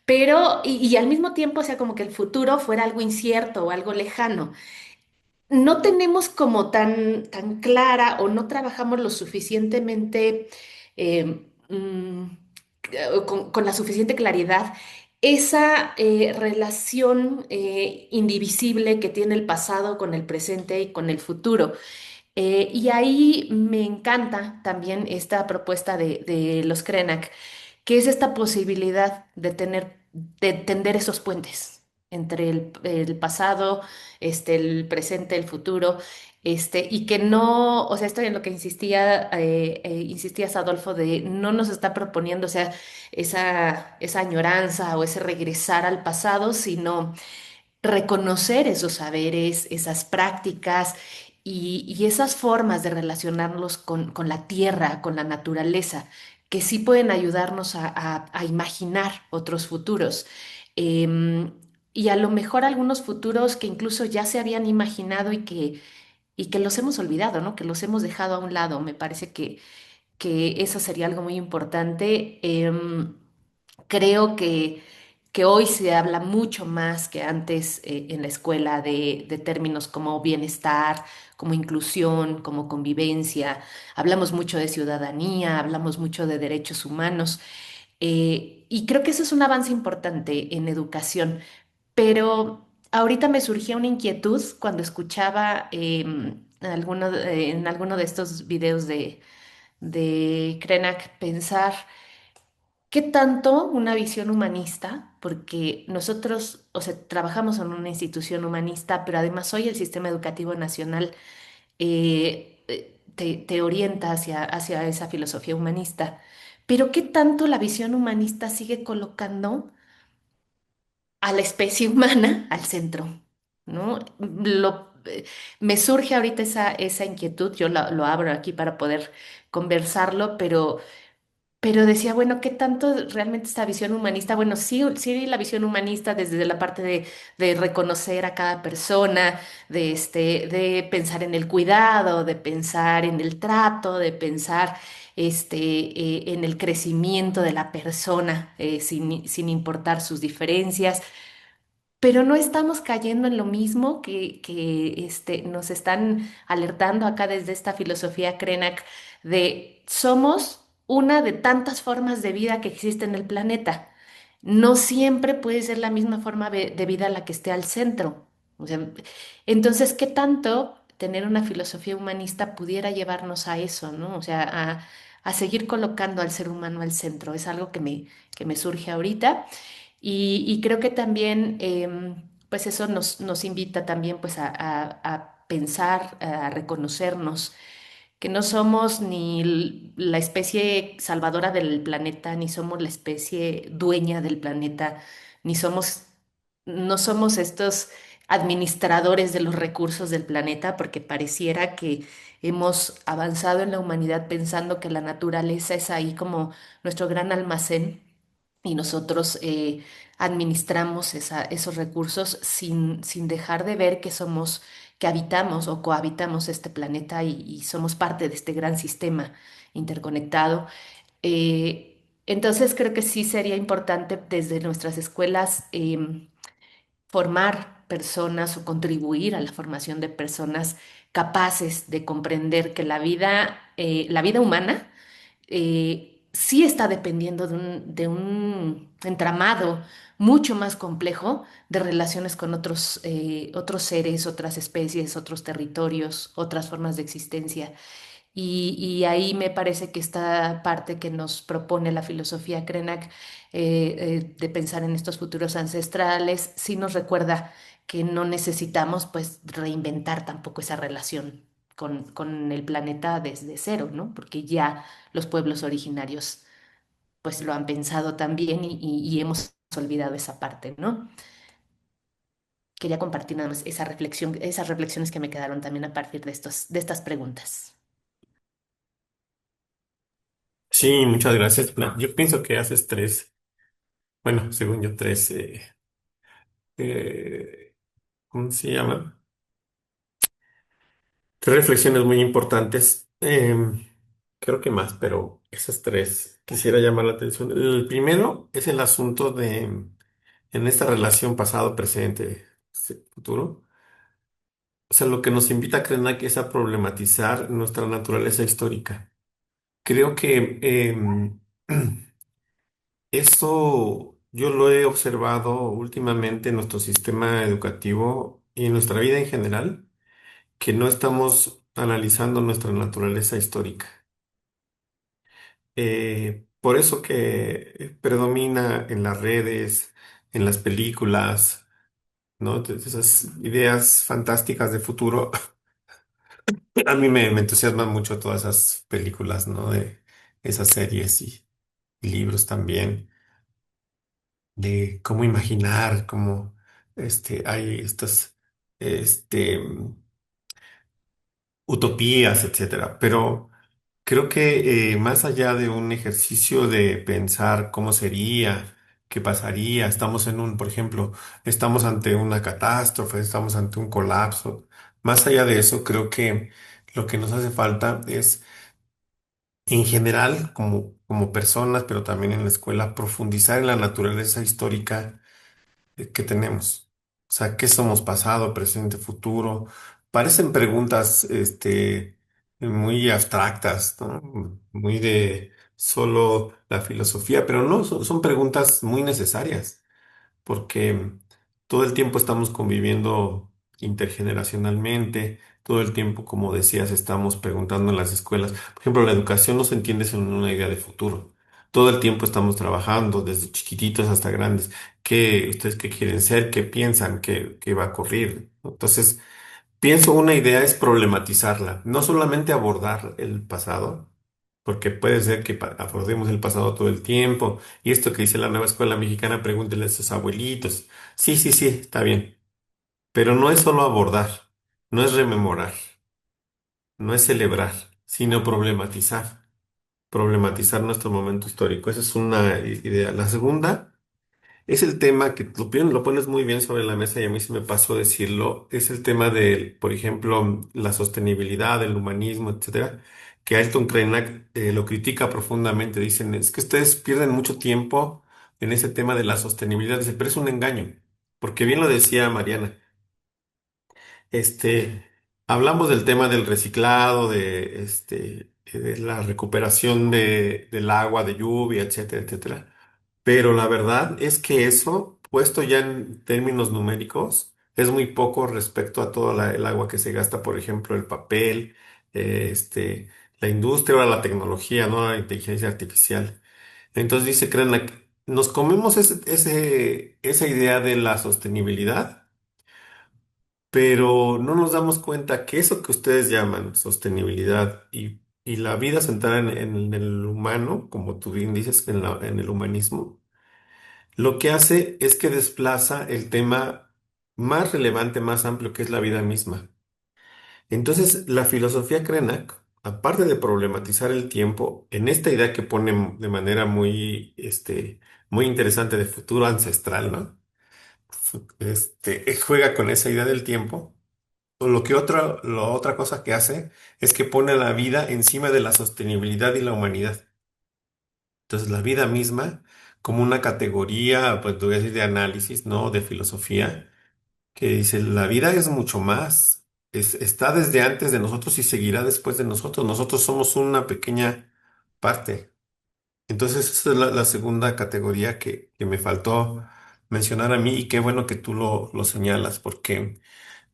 Pero, y al mismo tiempo, o sea, como que el futuro fuera algo incierto o algo lejano. No tenemos como tan clara o no trabajamos lo suficientemente, eh, mm, con la suficiente claridad esa relación indivisible que tiene el pasado con el presente y con el futuro. Y ahí me encanta también esta propuesta de los Krenak, que es esta posibilidad de de tender esos puentes entre el pasado, el presente, el futuro, y que no, o sea, esto en lo que insistías, Adolfo, de no nos está proponiendo, o sea, esa añoranza o ese regresar al pasado, sino reconocer esos saberes, esas prácticas y esas formas de relacionarnos con la tierra, con la naturaleza, que sí pueden ayudarnos a imaginar otros futuros. Em, y a lo mejor algunos futuros que incluso ya se habían imaginado y que los hemos olvidado, ¿no? Que los hemos dejado a un lado. Me parece que eso sería algo muy importante. Creo que hoy se habla mucho más que antes en la escuela de términos como bienestar, como inclusión, como convivencia. Hablamos mucho de ciudadanía, hablamos mucho de derechos humanos, y creo que eso es un avance importante en educación. Pero ahorita me surgía una inquietud cuando escuchaba en alguno de estos videos de Krenak pensar. ¿Qué tanto una visión humanista? Porque nosotros, o sea, trabajamos en una institución humanista, pero además hoy el sistema educativo nacional te orienta hacia esa filosofía humanista. Pero ¿qué tanto la visión humanista sigue colocando a la especie humana al centro? ¿No? Me surge ahorita esa inquietud, yo lo abro aquí para poder conversarlo, pero decía, bueno, ¿qué tanto realmente esta visión humanista? Bueno, sí, sí la visión humanista desde la parte de reconocer a cada persona, de pensar en el cuidado, de pensar en el trato, de pensar en el crecimiento de la persona, sin importar sus diferencias. Pero no estamos cayendo en lo mismo que nos están alertando acá desde esta filosofía Krenak de somos una de tantas formas de vida que existen en el planeta. No siempre puede ser la misma forma de vida la que esté al centro. O sea, entonces, ¿qué tanto tener una filosofía humanista pudiera llevarnos a eso, ¿no? O sea, a seguir colocando al ser humano al centro. Es algo que me surge ahorita. Y creo que también, pues eso nos invita también pues a pensar, a reconocernos que no somos ni la especie salvadora del planeta, ni somos la especie dueña del planeta, ni somos, no somos estos administradores de los recursos del planeta, porque pareciera que hemos avanzado en la humanidad pensando que la naturaleza es ahí como nuestro gran almacén y nosotros administramos esos recursos sin dejar de ver que somos, que habitamos o cohabitamos este planeta y somos parte de este gran sistema interconectado. Entonces creo que sí sería importante desde nuestras escuelas formar personas o contribuir a la formación de personas capaces de comprender que la vida humana sí está dependiendo de un entramado mucho más complejo de relaciones con otros seres, otras especies, otros territorios, otras formas de existencia. Y ahí me parece que esta parte que nos propone la filosofía Krenak de pensar en estos futuros ancestrales, sí nos recuerda que no necesitamos pues reinventar tampoco esa relación con el planeta desde cero, ¿no? Porque ya los pueblos originarios pues lo han pensado también y hemos olvidado esa parte, ¿no? Quería compartir nada más esa reflexión, esas reflexiones que me quedaron también a partir de estas preguntas. Sí, muchas gracias. Yo pienso que haces tres, bueno, según yo, tres, ¿cómo se llama? Tres reflexiones muy importantes. Creo que más, pero esas tres quisiera llamar la atención. El primero es el asunto de, en esta relación pasado, presente, futuro. O sea, lo que nos invita a Krenak es a problematizar nuestra naturaleza histórica. Creo que eso yo lo he observado últimamente en nuestro sistema educativo y en nuestra vida en general, que no estamos analizando nuestra naturaleza histórica. por eso que predomina en las redes, en las películas, ¿no? Entonces, esas ideas fantásticas de futuro, a mí me entusiasman mucho todas esas películas, ¿no? De esas series y libros también, de cómo imaginar, cómo hay estas este, utopías, etcétera. Pero creo que más allá de un ejercicio de pensar cómo sería, qué pasaría, estamos en un, por ejemplo, estamos ante una catástrofe, estamos ante un colapso. Más allá de eso, creo que lo que nos hace falta es, en general, como personas, pero también en la escuela, profundizar en la naturaleza histórica que tenemos. O sea, ¿qué somos pasado, presente, futuro? Parecen preguntas, muy abstractas, ¿no? Muy de solo la filosofía, pero no, son preguntas muy necesarias porque todo el tiempo estamos conviviendo intergeneracionalmente, todo el tiempo, como decías, estamos preguntando en las escuelas. Por ejemplo, la educación no se entiende sin una idea de futuro. Todo el tiempo estamos trabajando, desde chiquititos hasta grandes. ¿Ustedes qué quieren ser? ¿Qué piensan? ¿Qué va a ocurrir? Entonces, pienso una idea es problematizarla, no solamente abordar el pasado, porque puede ser que abordemos el pasado todo el tiempo. Y esto que dice la nueva escuela mexicana, pregúntenle a sus abuelitos. Sí, sí, sí, está bien. Pero no es solo abordar, no es rememorar, no es celebrar, sino problematizar. Problematizar nuestro momento histórico. Esa es una idea. La segunda. Es el tema que lo pones muy bien sobre la mesa y a mí se me pasó decirlo. Es el tema de, por ejemplo, la sostenibilidad, el humanismo, etcétera, que Ayrton Krenak lo critica profundamente. Dicen, es que ustedes pierden mucho tiempo en ese tema de la sostenibilidad. Dice, pero es un engaño, porque bien lo decía Mariana. Este, hablamos del tema del reciclado, de la recuperación del agua, de lluvia, etcétera, etcétera. Pero la verdad es que eso, puesto ya en términos numéricos, es muy poco respecto a toda el agua que se gasta, por ejemplo, el papel, la industria, ahora la tecnología, ¿no? La inteligencia artificial. Entonces dice Krenak, nos comemos esa idea de la sostenibilidad, pero no nos damos cuenta que eso que ustedes llaman sostenibilidad y la vida centrada en el humano, como tú bien dices, en el humanismo, lo que hace es que desplaza el tema más relevante, más amplio, que es la vida misma. Entonces, la filosofía Krenak, aparte de problematizar el tiempo, en esta idea que pone de manera muy interesante de futuro ancestral, ¿no? Juega con esa idea del tiempo. La otra cosa que hace es que pone la vida encima de la sostenibilidad y la humanidad. Entonces, la vida misma como una categoría, pues, te voy a decir, de análisis, ¿no? De filosofía, que dice, la vida es mucho más, está desde antes de nosotros y seguirá después de nosotros. Nosotros somos una pequeña parte. Entonces, esa es la segunda categoría que me faltó mencionar a mí y qué bueno que tú lo señalas, porque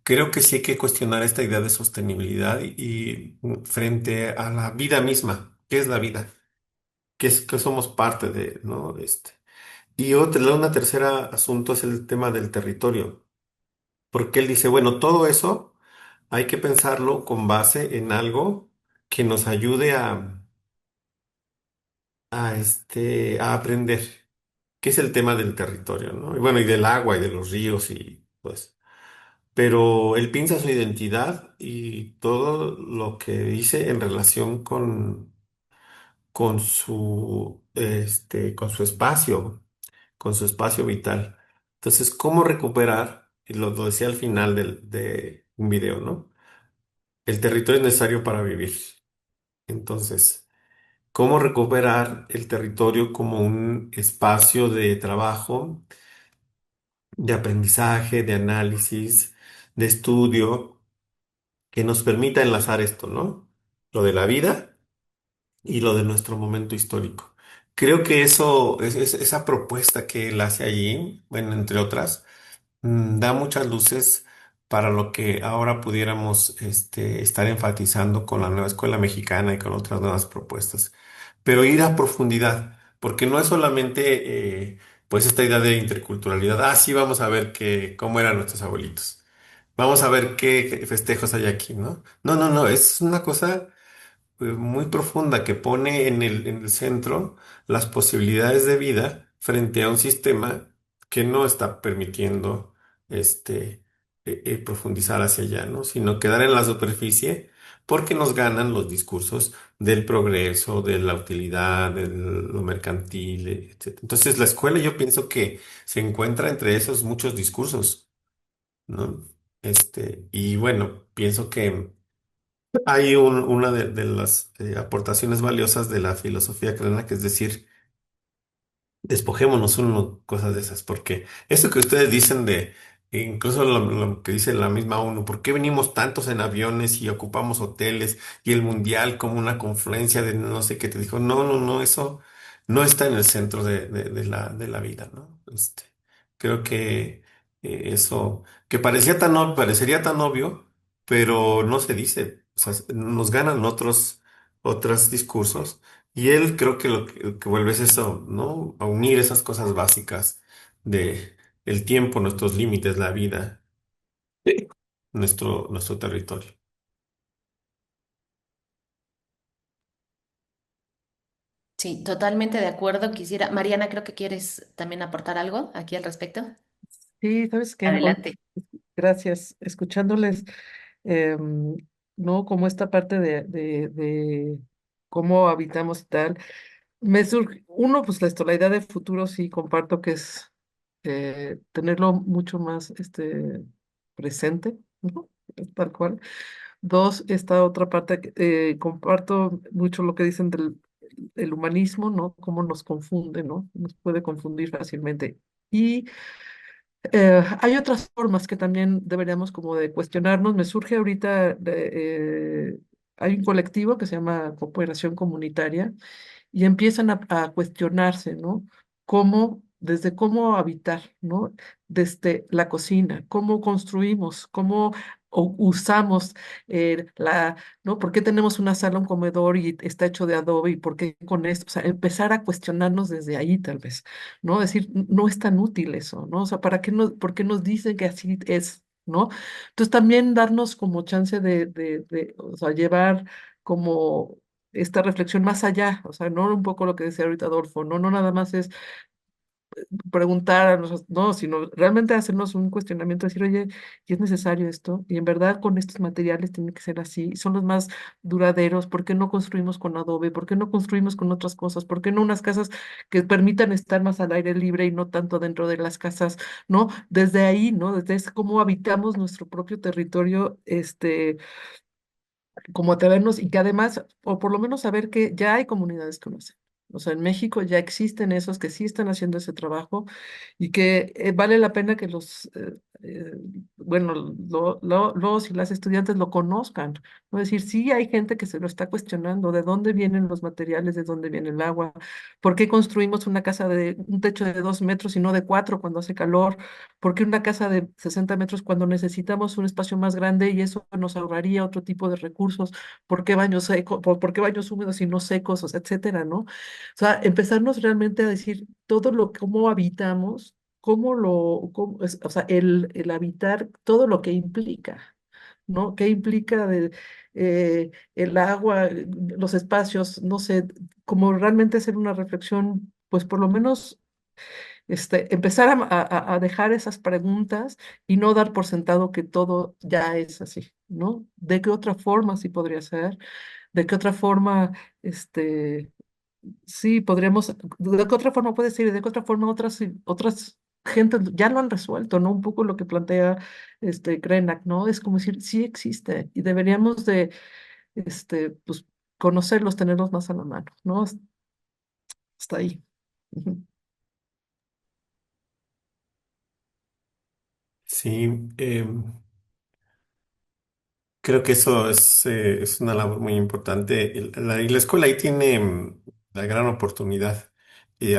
creo que sí hay que cuestionar esta idea de sostenibilidad y frente a la vida misma. ¿Qué es la vida? Que somos parte de, ¿no? Y una tercera asunto es el tema del territorio, porque él dice, bueno, todo eso hay que pensarlo con base en algo que nos ayude a aprender, que es el tema del territorio, ¿no? Y bueno, y del agua y de los ríos y pues. Pero él piensa su identidad y todo lo que dice en relación con su espacio, con su espacio vital. Entonces, ¿cómo recuperar? Y lo decía al final de un video, ¿no? El territorio es necesario para vivir. Entonces, ¿cómo recuperar el territorio como un espacio de trabajo, de aprendizaje, de análisis, de estudio, que nos permita enlazar esto, ¿no? Lo de la vida y lo de nuestro momento histórico. Creo que esa propuesta que él hace allí, bueno, entre otras, da muchas luces para lo que ahora pudiéramos estar enfatizando con la nueva escuela mexicana y con otras nuevas propuestas. pero ir a profundidad, porque no es solamente pues esta idea de interculturalidad. Ah, sí, vamos a ver cómo eran nuestros abuelitos. Vamos a ver qué festejos hay aquí, ¿no? No, no, no, es una cosa muy profunda que pone en el centro las posibilidades de vida frente a un sistema que no está permitiendo profundizar hacia allá, ¿no? Sino quedar en la superficie porque nos ganan los discursos del progreso, de la utilidad, de lo mercantil, etc. Entonces, la escuela yo pienso que se encuentra entre esos muchos discursos, ¿no? Y bueno, pienso que hay una de las aportaciones valiosas de la filosofía crana, que es decir, despojémonos uno cosas de esas, porque esto que ustedes dicen incluso lo que dice la misma ONU, ¿por qué venimos tantos en aviones y ocupamos hoteles y el mundial como una confluencia de no sé qué te dijo? No, no, no, eso no está en el centro de la vida, ¿no? Creo que eso, que parecería tan obvio, pero no se dice, o sea, nos ganan otros discursos. Y él creo que lo que vuelve es eso, ¿no? A unir esas cosas básicas de el tiempo, nuestros límites, la vida, nuestro territorio. Sí, totalmente de acuerdo. Quisiera, Mariana, creo que quieres también aportar algo aquí al respecto. Sí, sabes que Adelante. gracias. Escuchándoles, em, ¿no? Como esta parte de cómo habitamos y tal. Me surge, uno, pues la idea de futuro sí comparto que es tenerlo mucho más presente, ¿no? Es tal cual. Dos, esta otra parte, comparto mucho lo que dicen del el humanismo, ¿no? Cómo nos confunde, ¿no? Nos puede confundir fácilmente. Y hay otras formas que también deberíamos como de cuestionarnos. Me surge ahorita, hay un colectivo que se llama Cooperación Comunitaria y empiezan a cuestionarse, ¿no? Desde cómo habitar, ¿no? Desde la cocina, cómo construimos, cómo usamos ¿no? ¿Por qué tenemos una sala, un comedor y está hecho de adobe y por qué con esto? O sea, empezar a cuestionarnos desde ahí tal vez, ¿no? Decir, no es tan útil eso, ¿no? O sea, ¿por qué nos dicen que así es? ¿No? Entonces también darnos como chance o sea, llevar como esta reflexión más allá, o sea, no un poco lo que decía ahorita Adolfo, no nada más es preguntar a nosotros, no, sino realmente hacernos un cuestionamiento, decir, oye, ¿y es necesario esto? Y en verdad con estos materiales tiene que ser así, son los más duraderos, ¿por qué no construimos con adobe? ¿Por qué no construimos con otras cosas? ¿Por qué no unas casas que permitan estar más al aire libre y no tanto dentro de las casas, ¿no? Desde ahí, ¿no? Desde cómo habitamos nuestro propio territorio, como atrevernos y que además, o por lo menos saber que ya hay comunidades que lo hacen. O sea, en México ya existen esos que sí están haciendo ese trabajo y que vale la pena que eh, bueno, los y las estudiantes lo conozcan. ¿No? Es decir, sí hay gente que se lo está cuestionando, de dónde vienen los materiales, de dónde viene el agua, por qué construimos una casa de un techo de 2 metros y no de 4 cuando hace calor, por qué una casa de 60 metros cuando necesitamos un espacio más grande y eso nos ahorraría otro tipo de recursos, por qué baños secos, por qué baños húmedos y no secos, o sea, etcétera, ¿no? O sea, empezarnos realmente a decir todo cómo habitamos, o sea, el habitar, todo lo que implica, ¿no? ¿Qué implica el agua, los espacios, no sé, como realmente hacer una reflexión, pues por lo menos empezar a dejar esas preguntas y no dar por sentado que todo ya es así, ¿no? ¿De qué otra forma sí podría ser? ¿De qué otra forma, este, sí, podríamos, de qué otra forma puede ser? ¿Y de qué otra forma otras gentes ya lo han resuelto, ¿no? Un poco lo que plantea Krenak, ¿no? Es como decir, sí existe y deberíamos de, pues, conocerlos, tenerlos más a la mano, ¿no? Hasta ahí. Ujú. Sí, creo que eso es una labor muy importante. Y la escuela ahí tiene la gran oportunidad. Y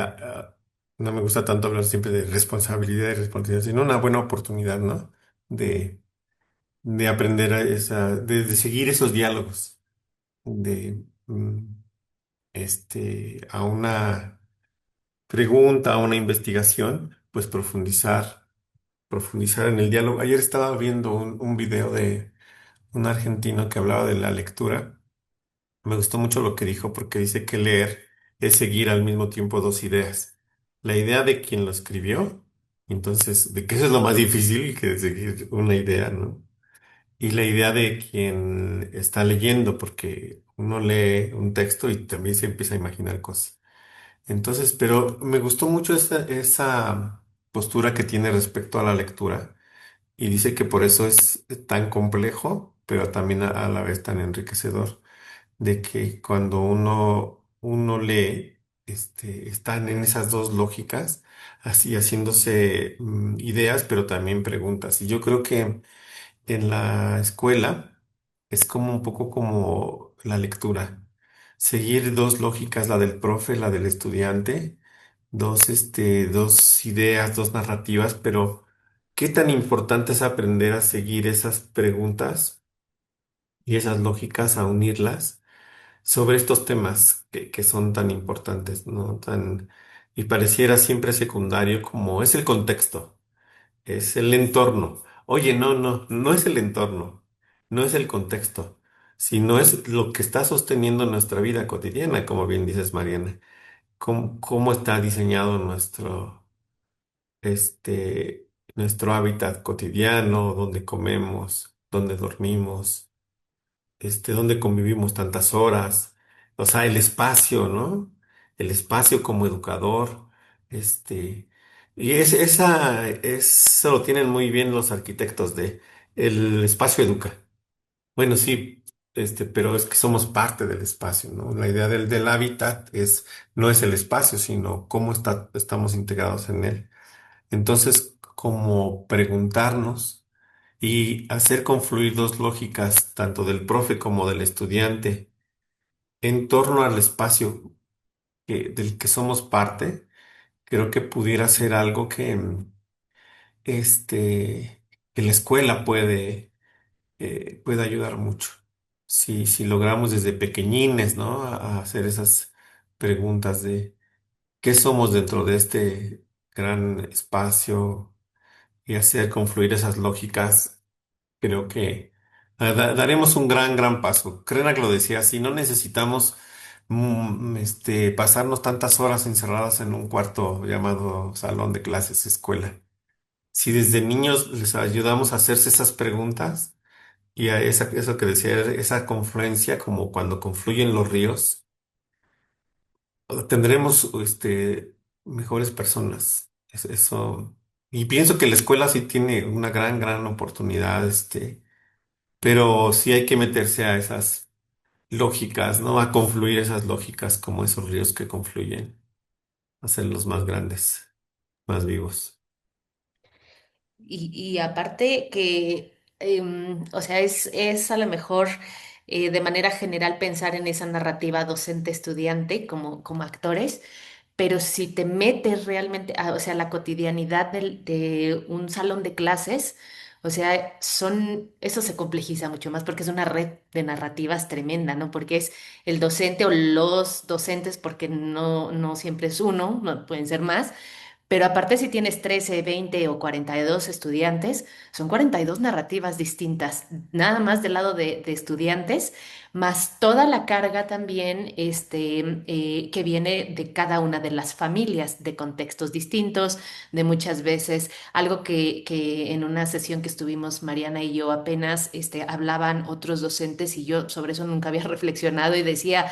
no me gusta tanto hablar siempre de responsabilidad y responsabilidad, sino una buena oportunidad, ¿no? De, de aprender de seguir esos diálogos, de a una pregunta, a una investigación, pues profundizar en el diálogo. Ayer estaba viendo un video de un argentino que hablaba de la lectura. Me gustó mucho lo que dijo porque dice que leer es seguir al mismo tiempo dos ideas. La idea de quien lo escribió, entonces, de que eso es lo más difícil que seguir una idea, ¿no? Y la idea de quien está leyendo, porque uno lee un texto y también se empieza a imaginar cosas. Entonces, pero me gustó mucho esa postura que tiene respecto a la lectura y dice que por eso es tan complejo, pero también a la vez tan enriquecedor, de que cuando uno lee, están en esas dos lógicas, así haciéndose ideas, pero también preguntas. Y yo creo que en la escuela es como un poco como la lectura. Seguir dos lógicas, la del profe, la del estudiante, dos ideas, dos narrativas, pero qué tan importante es aprender a seguir esas preguntas y esas lógicas, a unirlas sobre estos temas que son tan importantes, ¿no? Y pareciera siempre secundario como es el contexto. Es el entorno. Oye, no es el entorno, no es el contexto, sino es lo que está sosteniendo nuestra vida cotidiana, como bien dices, Mariana. Cómo está diseñado nuestro hábitat cotidiano, dónde comemos, dónde dormimos, dónde convivimos tantas horas, o sea, el espacio, ¿no? El espacio como educador, este, y eso lo tienen muy bien los arquitectos de el espacio educa. Bueno, sí, pero es que somos parte del espacio, ¿no? La idea del hábitat no es el espacio, sino cómo estamos integrados en él. Entonces, como preguntarnos y hacer confluir dos lógicas, tanto del profe como del estudiante, en torno al espacio del que somos parte, creo que pudiera ser algo que la escuela puede ayudar mucho. Si logramos desde pequeñines, ¿no? A hacer esas preguntas de qué somos dentro de este gran espacio y hacer confluir esas lógicas. Creo que daremos un gran paso. Krenak lo decía así, no necesitamos pasarnos tantas horas encerradas en un cuarto llamado salón de clases, escuela. Si desde niños les ayudamos a hacerse esas preguntas y a eso que decía, esa confluencia, como cuando confluyen los ríos, tendremos mejores personas. Eso. Y pienso que la escuela sí tiene una gran oportunidad, pero sí hay que meterse a esas lógicas, ¿no? A confluir esas lógicas como esos ríos que confluyen, hacerlos más grandes, más vivos. Y aparte que, o sea, es a lo mejor de manera general pensar en esa narrativa docente-estudiante como actores, pero si te metes realmente, o sea, la cotidianidad de un salón de clases, o sea, eso se complejiza mucho más porque es una red de narrativas tremenda, ¿no? Porque es el docente o los docentes, porque no siempre es uno, no pueden ser más, pero aparte si tienes 13, 20 o 42 estudiantes, son 42 narrativas distintas, nada más del lado de estudiantes, más toda la carga también que viene de cada una de las familias, de contextos distintos, de muchas veces algo que en una sesión que estuvimos Mariana y yo apenas hablaban otros docentes y yo sobre eso nunca había reflexionado y decía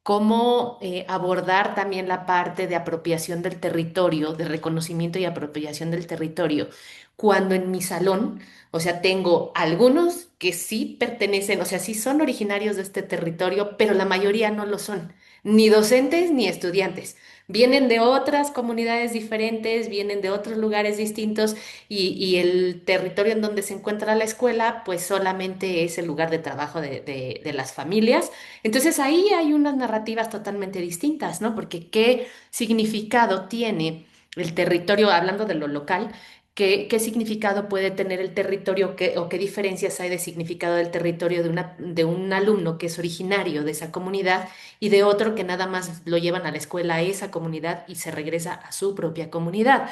cómo abordar también la parte de apropiación del territorio, de reconocimiento y apropiación del territorio, cuando en mi salón, o sea, tengo algunos que sí pertenecen, o sea, sí son originarios de este territorio, pero la mayoría no lo son, ni docentes ni estudiantes. Vienen de otras comunidades diferentes, vienen de otros lugares distintos y el territorio en donde se encuentra la escuela, pues solamente es el lugar de trabajo de las familias. Entonces ahí hay unas narrativas totalmente distintas, ¿no? Porque qué significado tiene el territorio, hablando de lo local, ¿Qué significado puede tener el territorio o qué diferencias hay de significado del territorio de un alumno que es originario de esa comunidad y de otro que nada más lo llevan a la escuela a esa comunidad y se regresa a su propia comunidad?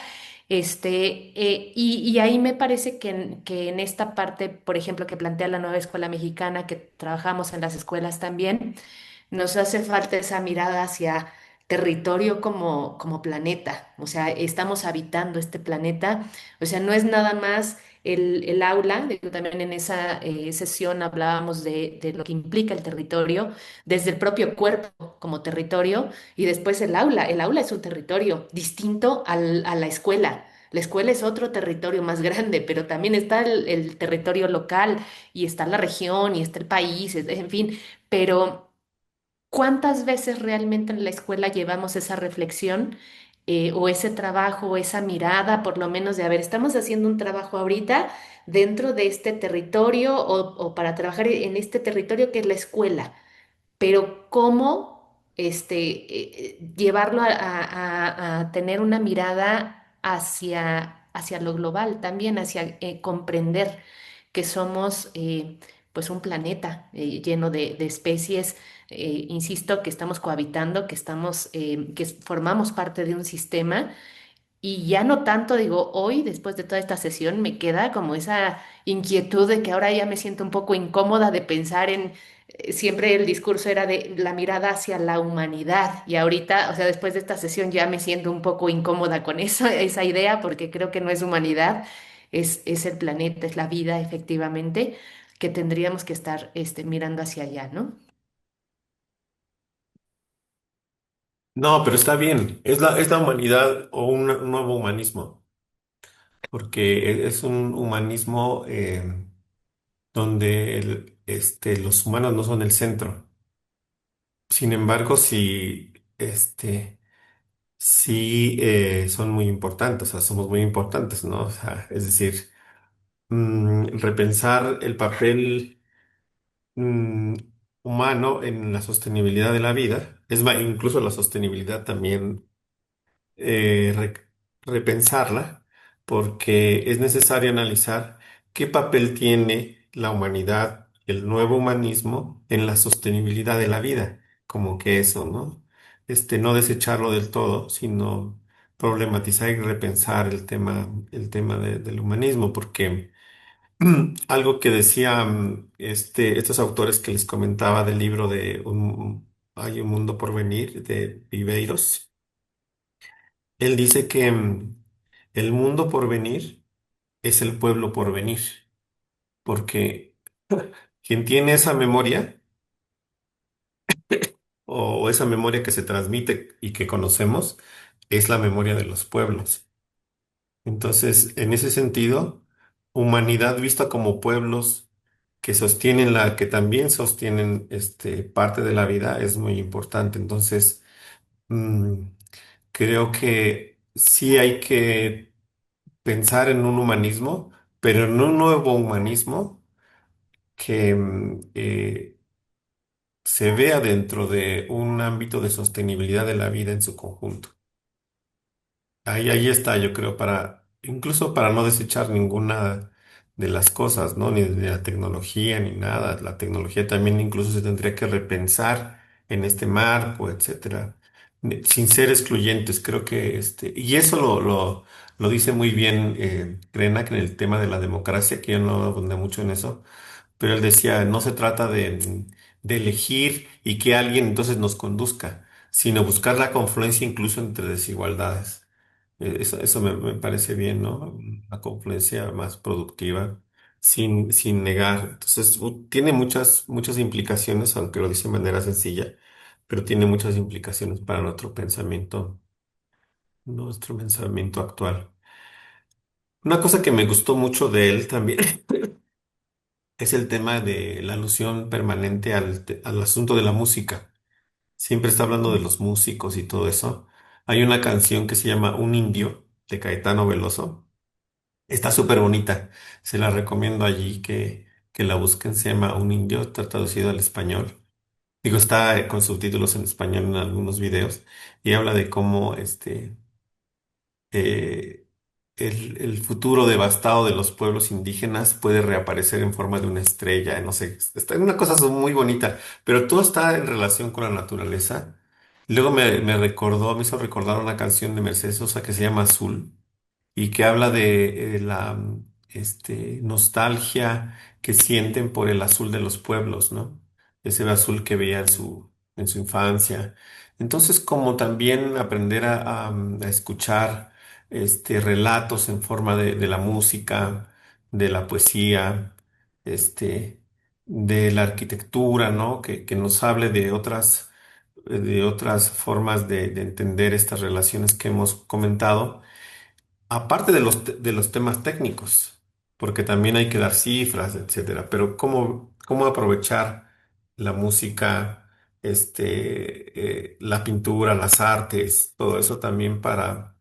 Y ahí me parece que en esta parte, por ejemplo, que plantea la nueva escuela mexicana, que trabajamos en las escuelas también, nos hace falta esa mirada hacia territorio como planeta. O sea, estamos habitando este planeta. O sea, no es nada más el aula. Digo, también en esa sesión hablábamos de lo que implica el territorio, desde el propio cuerpo como territorio y después el aula. El aula es un territorio distinto a la escuela. La escuela es otro territorio más grande, pero también está el territorio local y está la región y está el país, en fin, pero ¿cuántas veces realmente en la escuela llevamos esa reflexión o ese trabajo o esa mirada, por lo menos de, a ver, estamos haciendo un trabajo ahorita dentro de este territorio o para trabajar en este territorio que es la escuela? Pero cómo llevarlo a tener una mirada hacia lo global, también hacia comprender que somos pues un planeta lleno de especies, insisto, que estamos cohabitando, que formamos parte de un sistema y ya no tanto, digo, hoy, después de toda esta sesión, me queda como esa inquietud de que ahora ya me siento un poco incómoda de pensar en, siempre el discurso era de la mirada hacia la humanidad y ahorita, o sea, después de esta sesión ya me siento un poco incómoda con eso, esa idea, porque creo que no es humanidad, es el planeta, es la vida, efectivamente, que tendríamos que estar mirando hacia allá, ¿no? No, pero está bien. Es la humanidad o un nuevo humanismo, porque es un humanismo donde los humanos no son el centro. Sin embargo, sí, sí son muy importantes, o sea, somos muy importantes, ¿no? O sea, es decir, repensar el papel mm, humano en la sostenibilidad de la vida, es más, incluso la sostenibilidad también repensarla, porque es necesario analizar qué papel tiene la humanidad, el nuevo humanismo, en la sostenibilidad de la vida, como que eso, ¿no? No desecharlo del todo, sino problematizar y repensar el tema del humanismo, porque algo que decían estos autores que les comentaba del libro de Hay un mundo por venir, de Viveiros. Él dice que el mundo por venir es el pueblo por venir, porque quien tiene esa memoria o esa memoria que se transmite y que conocemos es la memoria de los pueblos. Entonces, en ese sentido, humanidad vista como pueblos que sostienen que también sostienen parte de la vida es muy importante. Entonces, mm, creo que sí hay que pensar en un humanismo, pero en un nuevo humanismo que se vea dentro de un ámbito de sostenibilidad de la vida en su conjunto. Ahí está, yo creo, incluso para no desechar ninguna de las cosas, ¿no? Ni de la tecnología, ni nada. La tecnología también incluso se tendría que repensar en este marco, etcétera, sin ser excluyentes. Creo que y eso lo dice muy bien Krenak en el tema de la democracia, que yo no abundé mucho en eso, pero él decía, no se trata de elegir y que alguien entonces nos conduzca, sino buscar la confluencia incluso entre desigualdades. Eso me parece bien, ¿no? La confluencia más productiva, sin negar. Entonces, tiene muchas implicaciones, aunque lo dice de manera sencilla, pero tiene muchas implicaciones para nuestro pensamiento actual. Una cosa que me gustó mucho de él también es el tema de la alusión permanente al asunto de la música. Siempre está hablando de los músicos y todo eso. Hay una canción que se llama Un Indio de Caetano Veloso. Está súper bonita. Se la recomiendo allí que la busquen. Se llama Un Indio, está traducido al español. Digo, está con subtítulos en español en algunos videos y habla de cómo el futuro devastado de los pueblos indígenas puede reaparecer en forma de una estrella, no sé, está en una cosa muy bonita, pero todo está en relación con la naturaleza. Luego me hizo recordar una canción de Mercedes Sosa que se llama Azul y que habla de la nostalgia que sienten por el azul de los pueblos, ¿no? Ese azul que veía en su infancia. Entonces, como también aprender a escuchar relatos en forma de la música, de la poesía, este, de la arquitectura, ¿no? Que nos hable de otras formas de entender estas relaciones que hemos comentado. Aparte de de los temas técnicos, porque también hay que dar cifras, etcétera, pero cómo aprovechar la música, la pintura, las artes, todo eso también para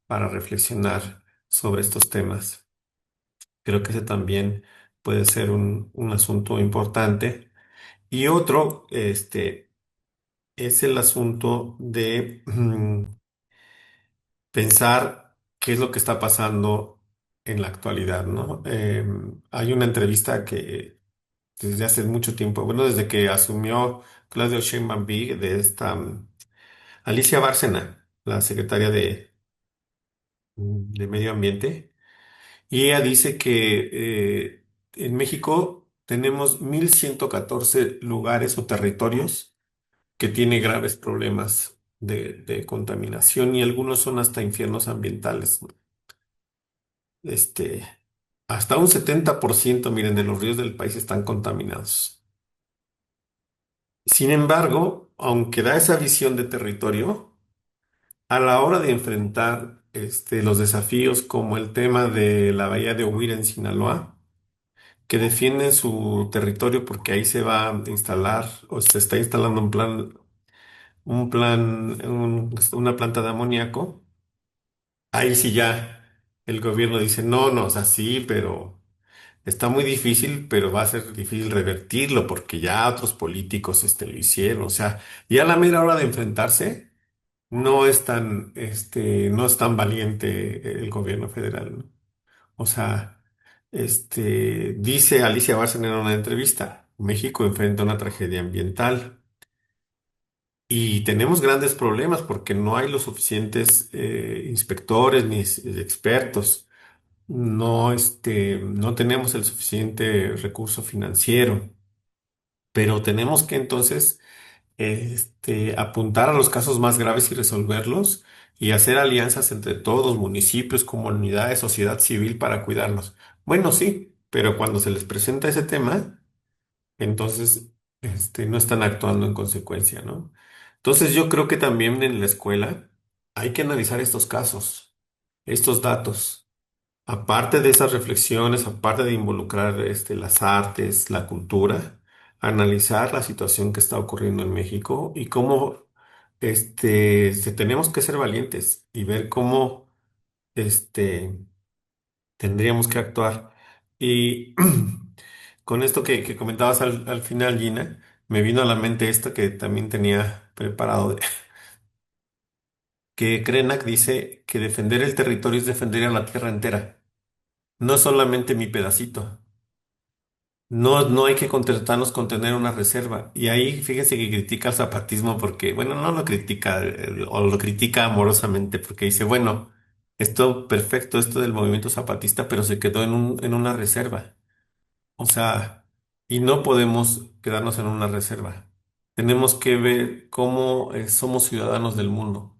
reflexionar sobre estos temas. Creo que ese también puede ser un asunto importante. Y otro, es el asunto de pensar qué es lo que está pasando en la actualidad, ¿no? Hay una entrevista que desde hace mucho tiempo, bueno, desde que asumió Claudio Sheinbaum de esta Alicia Bárcena, la secretaria de Medio Ambiente, y ella dice que en México tenemos 1.114 lugares o territorios que tienen graves problemas de contaminación y algunos son hasta infiernos ambientales, ¿no? Este, Hasta un 70%, miren, de los ríos del país están contaminados. Sin embargo, aunque da esa visión de territorio, a la hora de enfrentar los desafíos como el tema de la bahía de Huira en Sinaloa, que defienden su territorio porque ahí se va a instalar o se está instalando una planta de amoníaco, ahí sí ya el gobierno dice, no, no, o sea, sí, pero está muy difícil, pero va a ser difícil revertirlo porque ya otros políticos lo hicieron. O sea, ya a la mera hora de enfrentarse, no es tan valiente el gobierno federal, ¿no? O sea, dice Alicia Bárcena en una entrevista, México enfrenta una tragedia ambiental y tenemos grandes problemas porque no hay los suficientes inspectores ni expertos. No tenemos el suficiente recurso financiero, pero tenemos que entonces, apuntar a los casos más graves y resolverlos y hacer alianzas entre todos, municipios, comunidades, sociedad civil para cuidarlos. Bueno, sí, pero cuando se les presenta ese tema, entonces, no están actuando en consecuencia, ¿no? Entonces, yo creo que también en la escuela hay que analizar estos casos, estos datos. Aparte de esas reflexiones, aparte de involucrar las artes, la cultura, analizar la situación que está ocurriendo en México y cómo tenemos que ser valientes y ver cómo este, tendríamos que actuar. Y con esto que comentabas al final, Gina, me vino a la mente esto que también tenía preparado, que Krenak dice que defender el territorio es defender a la tierra entera, no solamente mi pedacito. No, no hay que contentarnos con tener una reserva. Y ahí fíjense que critica el zapatismo porque, bueno, no lo critica o lo critica amorosamente porque dice, bueno, esto perfecto, esto del movimiento zapatista, pero se quedó en una reserva. O sea, y no podemos quedarnos en una reserva. Tenemos que ver cómo somos ciudadanos del mundo.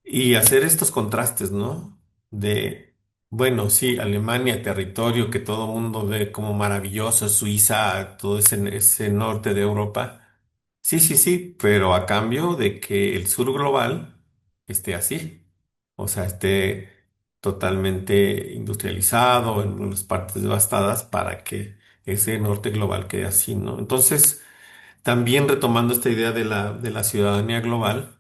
Y hacer estos contrastes, ¿no? De, bueno, sí, Alemania, territorio que todo mundo ve como maravilloso, Suiza, todo ese norte de Europa. Sí, sí, sí, pero a cambio de que el sur global esté así. O sea, esté totalmente industrializado en las partes devastadas para que ese norte global quede así, ¿no? Entonces, también retomando esta idea de la ciudadanía global.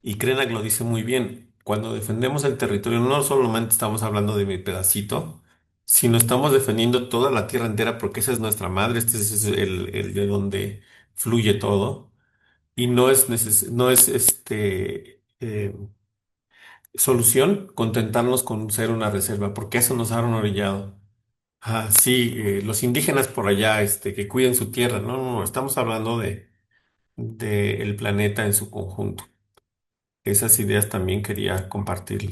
Y Krenak lo dice muy bien. Cuando defendemos el territorio, no solamente estamos hablando de mi pedacito, sino estamos defendiendo toda la tierra entera porque esa es nuestra madre, este es el de donde fluye todo. Y no es solución contentarnos con ser una reserva, porque eso nos ha orillado. Ah, sí, los indígenas por allá, que cuiden su tierra. No, no, no, estamos hablando de el planeta en su conjunto. Esas ideas también quería compartir.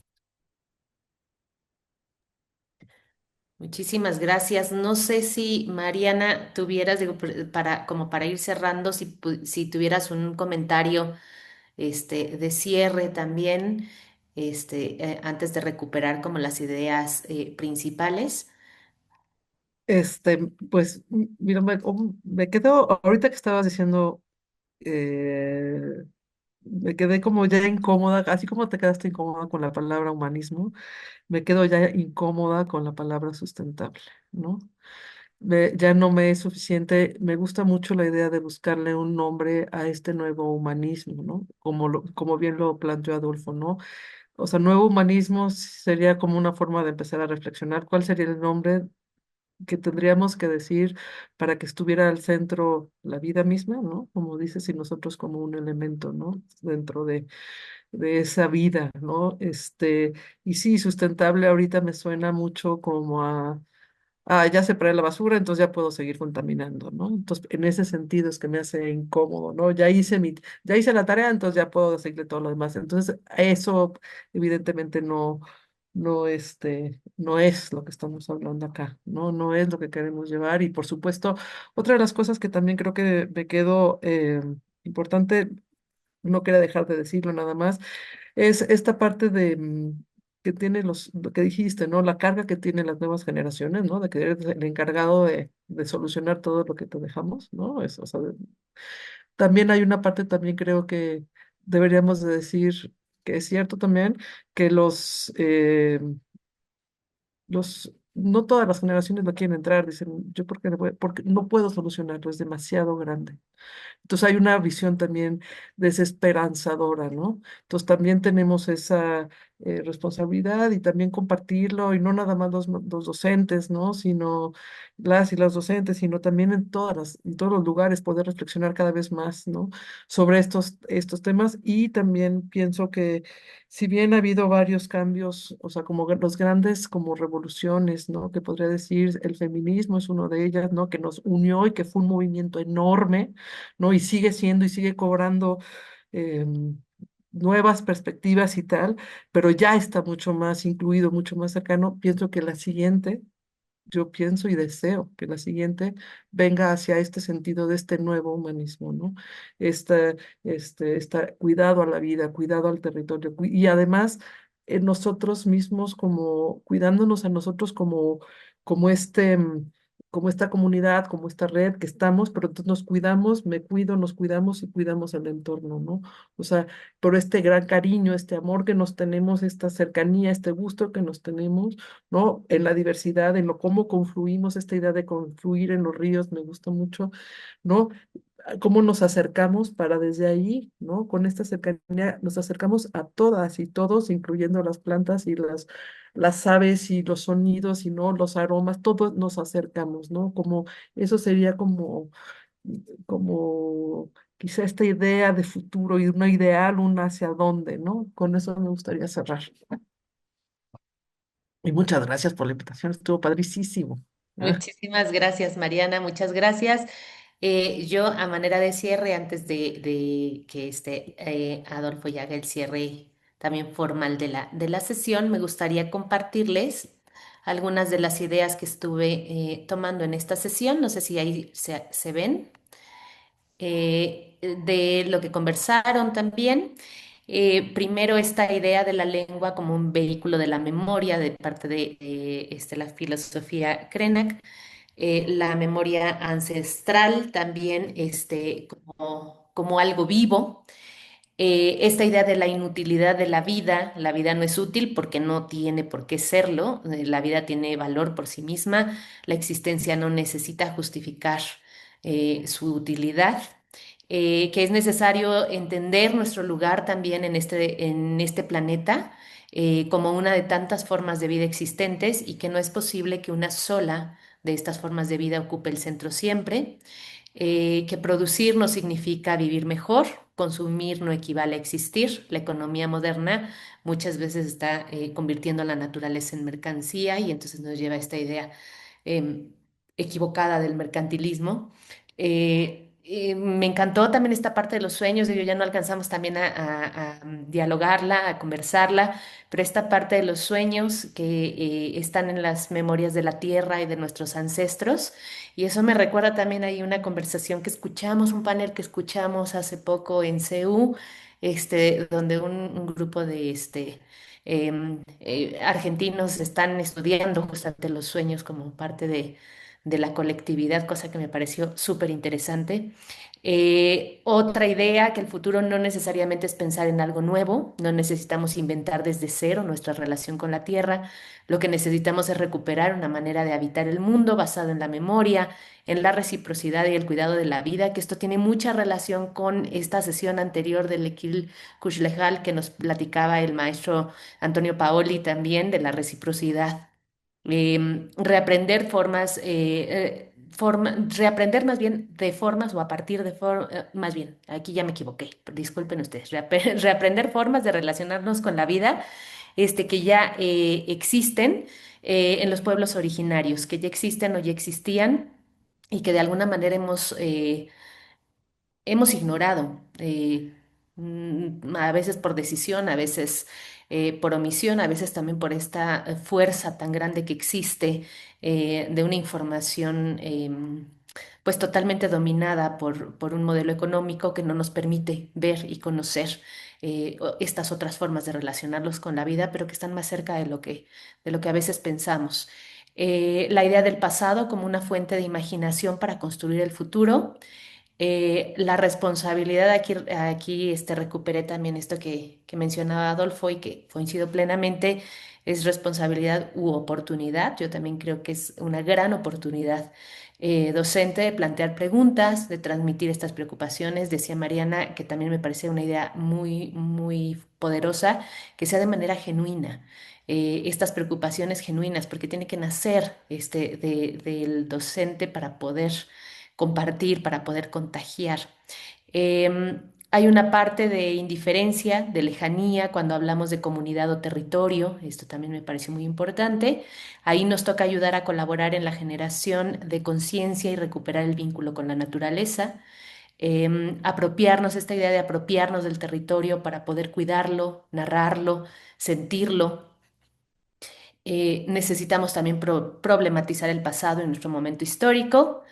Muchísimas gracias. No sé si Mariana tuvieras, digo, para, como para ir cerrando, si tuvieras un comentario, de cierre también, antes de recuperar como las ideas, principales. Pues, mira, me quedo, ahorita que estabas diciendo, eh, me quedé como ya incómoda, así como te quedaste incómoda con la palabra humanismo, me quedo ya incómoda con la palabra sustentable, ¿no? Ya no me es suficiente, me gusta mucho la idea de buscarle un nombre a este nuevo humanismo, ¿no? Como bien lo planteó Adolfo, ¿no? O sea, nuevo humanismo sería como una forma de empezar a reflexionar cuál sería el nombre que tendríamos que decir para que estuviera al centro la vida misma, ¿no? Como dices, y nosotros como un elemento, ¿no? Dentro de esa vida, ¿no? Y sí, sustentable ahorita me suena mucho como ya separé la basura, entonces ya puedo seguir contaminando, ¿no? Entonces, en ese sentido es que me hace incómodo, ¿no? Ya hice la tarea, entonces ya puedo seguirle todo lo demás. Entonces, eso evidentemente no es lo que estamos hablando acá, ¿no? No es lo que queremos llevar. Y por supuesto, otra de las cosas que también creo que me quedó importante, no quería dejar de decirlo nada más, es esta parte que tiene lo que dijiste, ¿no? La carga que tienen las nuevas generaciones, ¿no? De que eres el encargado de solucionar todo lo que te dejamos, ¿no? O sea, también hay una parte, también creo que deberíamos de decir que es cierto también que no todas las generaciones lo quieren entrar, dicen, yo porque no puedo solucionarlo, es demasiado grande. Entonces hay una visión también desesperanzadora, ¿no? Entonces también tenemos esa responsabilidad y también compartirlo, y no nada más los docentes, ¿no? Sino las y los docentes, sino también en todos los lugares poder reflexionar cada vez más, ¿no? Sobre estos temas. Y también pienso que si bien ha habido varios cambios, o sea, como los grandes como revoluciones, ¿no? Que podría decir el feminismo es uno de ellas, ¿no? Que nos unió y que fue un movimiento enorme, ¿no? Y sigue siendo y sigue cobrando nuevas perspectivas y tal, pero ya está mucho más incluido, mucho más cercano. Pienso que la siguiente, yo pienso y deseo que la siguiente venga hacia este sentido de este nuevo humanismo, ¿no? Cuidado a la vida, cuidado al territorio, y además nosotros mismos como cuidándonos a nosotros como esta comunidad, como esta red que estamos, pero entonces nos cuidamos, me cuido, nos cuidamos y cuidamos el entorno, ¿no? O sea, por este gran cariño, este amor que nos tenemos, esta cercanía, este gusto que nos tenemos, ¿no? En la diversidad, en lo cómo confluimos, esta idea de confluir en los ríos, me gusta mucho, ¿no? Cómo nos acercamos para desde ahí, ¿no? Con esta cercanía nos acercamos a todas y todos, incluyendo las plantas y las aves y los sonidos y no los aromas, todos nos acercamos, ¿no? Como eso sería como quizá esta idea de futuro y una ideal, un hacia dónde, ¿no? Con eso me gustaría cerrar. Y muchas gracias por la invitación, estuvo padricísimo. Ah, Muchísimas gracias, Mariana, muchas gracias. Yo, a manera de cierre, antes de que Adolfo ya haga el cierre también formal de la sesión, me gustaría compartirles algunas de las ideas que estuve tomando en esta sesión. No sé si ahí se ven, de lo que conversaron también. Primero, esta idea de la lengua como un vehículo de la memoria de parte de la filosofía Krenak, la memoria ancestral también, como algo vivo. Esta idea de la inutilidad de la vida no es útil porque no tiene por qué serlo, la vida tiene valor por sí misma, la existencia no necesita justificar su utilidad, que es necesario entender nuestro lugar también en este planeta, como una de tantas formas de vida existentes, y que no es posible que una sola de estas formas de vida ocupe el centro siempre, que producir no significa vivir mejor, consumir no equivale a existir. La economía moderna muchas veces está convirtiendo la naturaleza en mercancía y entonces nos lleva a esta idea em, equivocada del mercantilismo. Me encantó también esta parte de los sueños, digo, ya no alcanzamos también a dialogarla, a conversarla, pero esta parte de los sueños que están en las memorias de la tierra y de nuestros ancestros, y eso me recuerda también ahí una conversación que escuchamos, un panel que escuchamos hace poco en CEU, donde un grupo de argentinos están estudiando justamente los sueños como parte de la colectividad, cosa que me pareció súper interesante. Otra idea, que el futuro no necesariamente es pensar en algo nuevo, no necesitamos inventar desde cero nuestra relación con la Tierra, lo que necesitamos es recuperar una manera de habitar el mundo basado en la memoria, en la reciprocidad y el cuidado de la vida, que esto tiene mucha relación con esta sesión anterior del Equil Kuxlejal que nos platicaba el maestro Antonio Paoli también de la reciprocidad. Reaprender formas, reaprender más bien de formas o a partir de formas, más bien, aquí ya me equivoqué, disculpen ustedes, reaprender formas de relacionarnos con la vida, que ya existen en los pueblos originarios, que ya existen o ya existían y que de alguna manera hemos ignorado, a veces por decisión, a veces por omisión, a veces también por esta fuerza tan grande que existe de una información pues totalmente dominada por un modelo económico que no nos permite ver y conocer estas otras formas de relacionarlos con la vida, pero que están más cerca de lo que a veces pensamos. La idea del pasado como una fuente de imaginación para construir el futuro, la responsabilidad, aquí recuperé también esto que mencionaba Adolfo y que coincido plenamente, es responsabilidad u oportunidad. Yo también creo que es una gran oportunidad docente de plantear preguntas, de transmitir estas preocupaciones. Decía Mariana, que también me parece una idea muy, muy poderosa, que sea de manera genuina. Estas preocupaciones genuinas, porque tiene que nacer del docente para poder compartir, para poder contagiar. Hay una parte de indiferencia, de lejanía, cuando hablamos de comunidad o territorio, esto también me pareció muy importante. Ahí nos toca ayudar a colaborar en la generación de conciencia y recuperar el vínculo con la naturaleza. Apropiarnos, esta idea de apropiarnos del territorio para poder cuidarlo, narrarlo, sentirlo. Necesitamos también problematizar el pasado en nuestro momento histórico.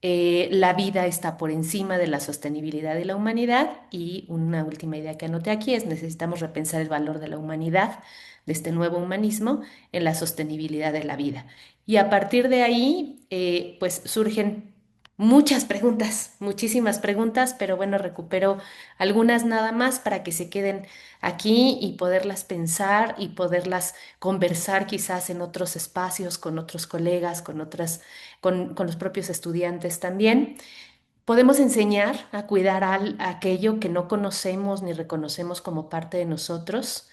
La vida está por encima de la sostenibilidad de la humanidad y una última idea que anoté aquí es necesitamos repensar el valor de la humanidad, de este nuevo humanismo, en la sostenibilidad de la vida. Y a partir de ahí, pues surgen muchas preguntas, muchísimas preguntas, pero bueno, recupero algunas nada más para que se queden aquí y poderlas pensar y poderlas conversar quizás en otros espacios con otros colegas, con los propios estudiantes también. Podemos enseñar a cuidar a aquello que no conocemos ni reconocemos como parte de nosotros.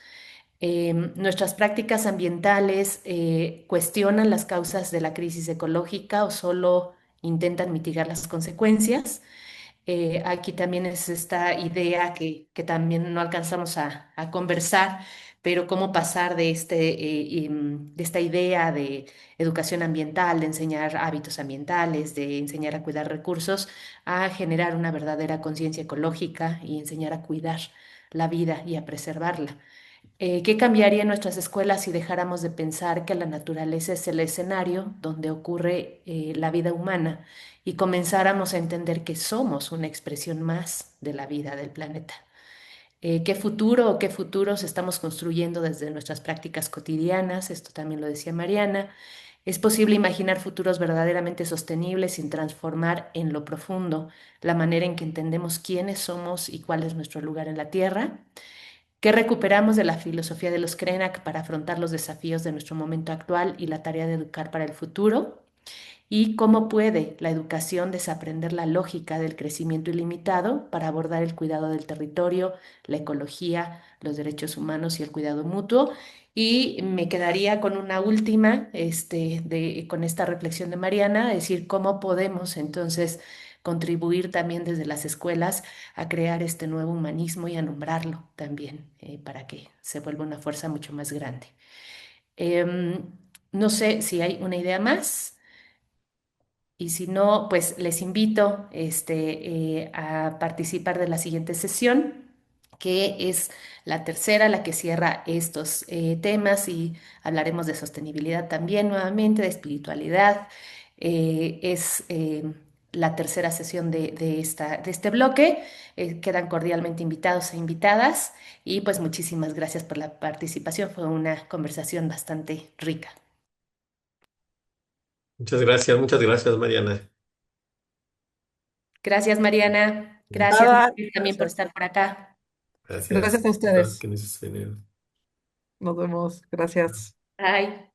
Nuestras prácticas ambientales cuestionan las causas de la crisis ecológica o solo intentan mitigar las consecuencias. Aquí también es esta idea que también no alcanzamos a conversar, pero cómo pasar de esta idea de educación ambiental, de enseñar hábitos ambientales, de enseñar a cuidar recursos, a generar una verdadera conciencia ecológica y enseñar a cuidar la vida y a preservarla. ¿Qué cambiaría en nuestras escuelas si dejáramos de pensar que la naturaleza es el escenario donde ocurre la vida humana y comenzáramos a entender que somos una expresión más de la vida del planeta? ¿Qué futuro o qué futuros estamos construyendo desde nuestras prácticas cotidianas? Esto también lo decía Mariana. ¿Es posible imaginar futuros verdaderamente sostenibles sin transformar en lo profundo la manera en que entendemos quiénes somos y cuál es nuestro lugar en la Tierra? ¿Qué recuperamos de la filosofía de los Krenak para afrontar los desafíos de nuestro momento actual y la tarea de educar para el futuro? ¿Y cómo puede la educación desaprender la lógica del crecimiento ilimitado para abordar el cuidado del territorio, la ecología, los derechos humanos y el cuidado mutuo? Y me quedaría con una última, con esta reflexión de Mariana, decir cómo podemos entonces contribuir también desde las escuelas a crear este nuevo humanismo y a nombrarlo también para que se vuelva una fuerza mucho más grande. Em, no sé si hay una idea más. Y si no, pues les invito a participar de la siguiente sesión, que es la tercera, la que cierra estos temas y hablaremos de sostenibilidad también nuevamente, de espiritualidad. Es la tercera sesión de este bloque. Quedan cordialmente invitados e invitadas y pues muchísimas gracias por la participación. Fue una conversación bastante rica. Muchas gracias, Mariana. Gracias, Mariana. Gracias Nada, también por estar por acá. Gracias. gracias a Espero ustedes. que nos estén. Nos vemos. Gracias. Bye.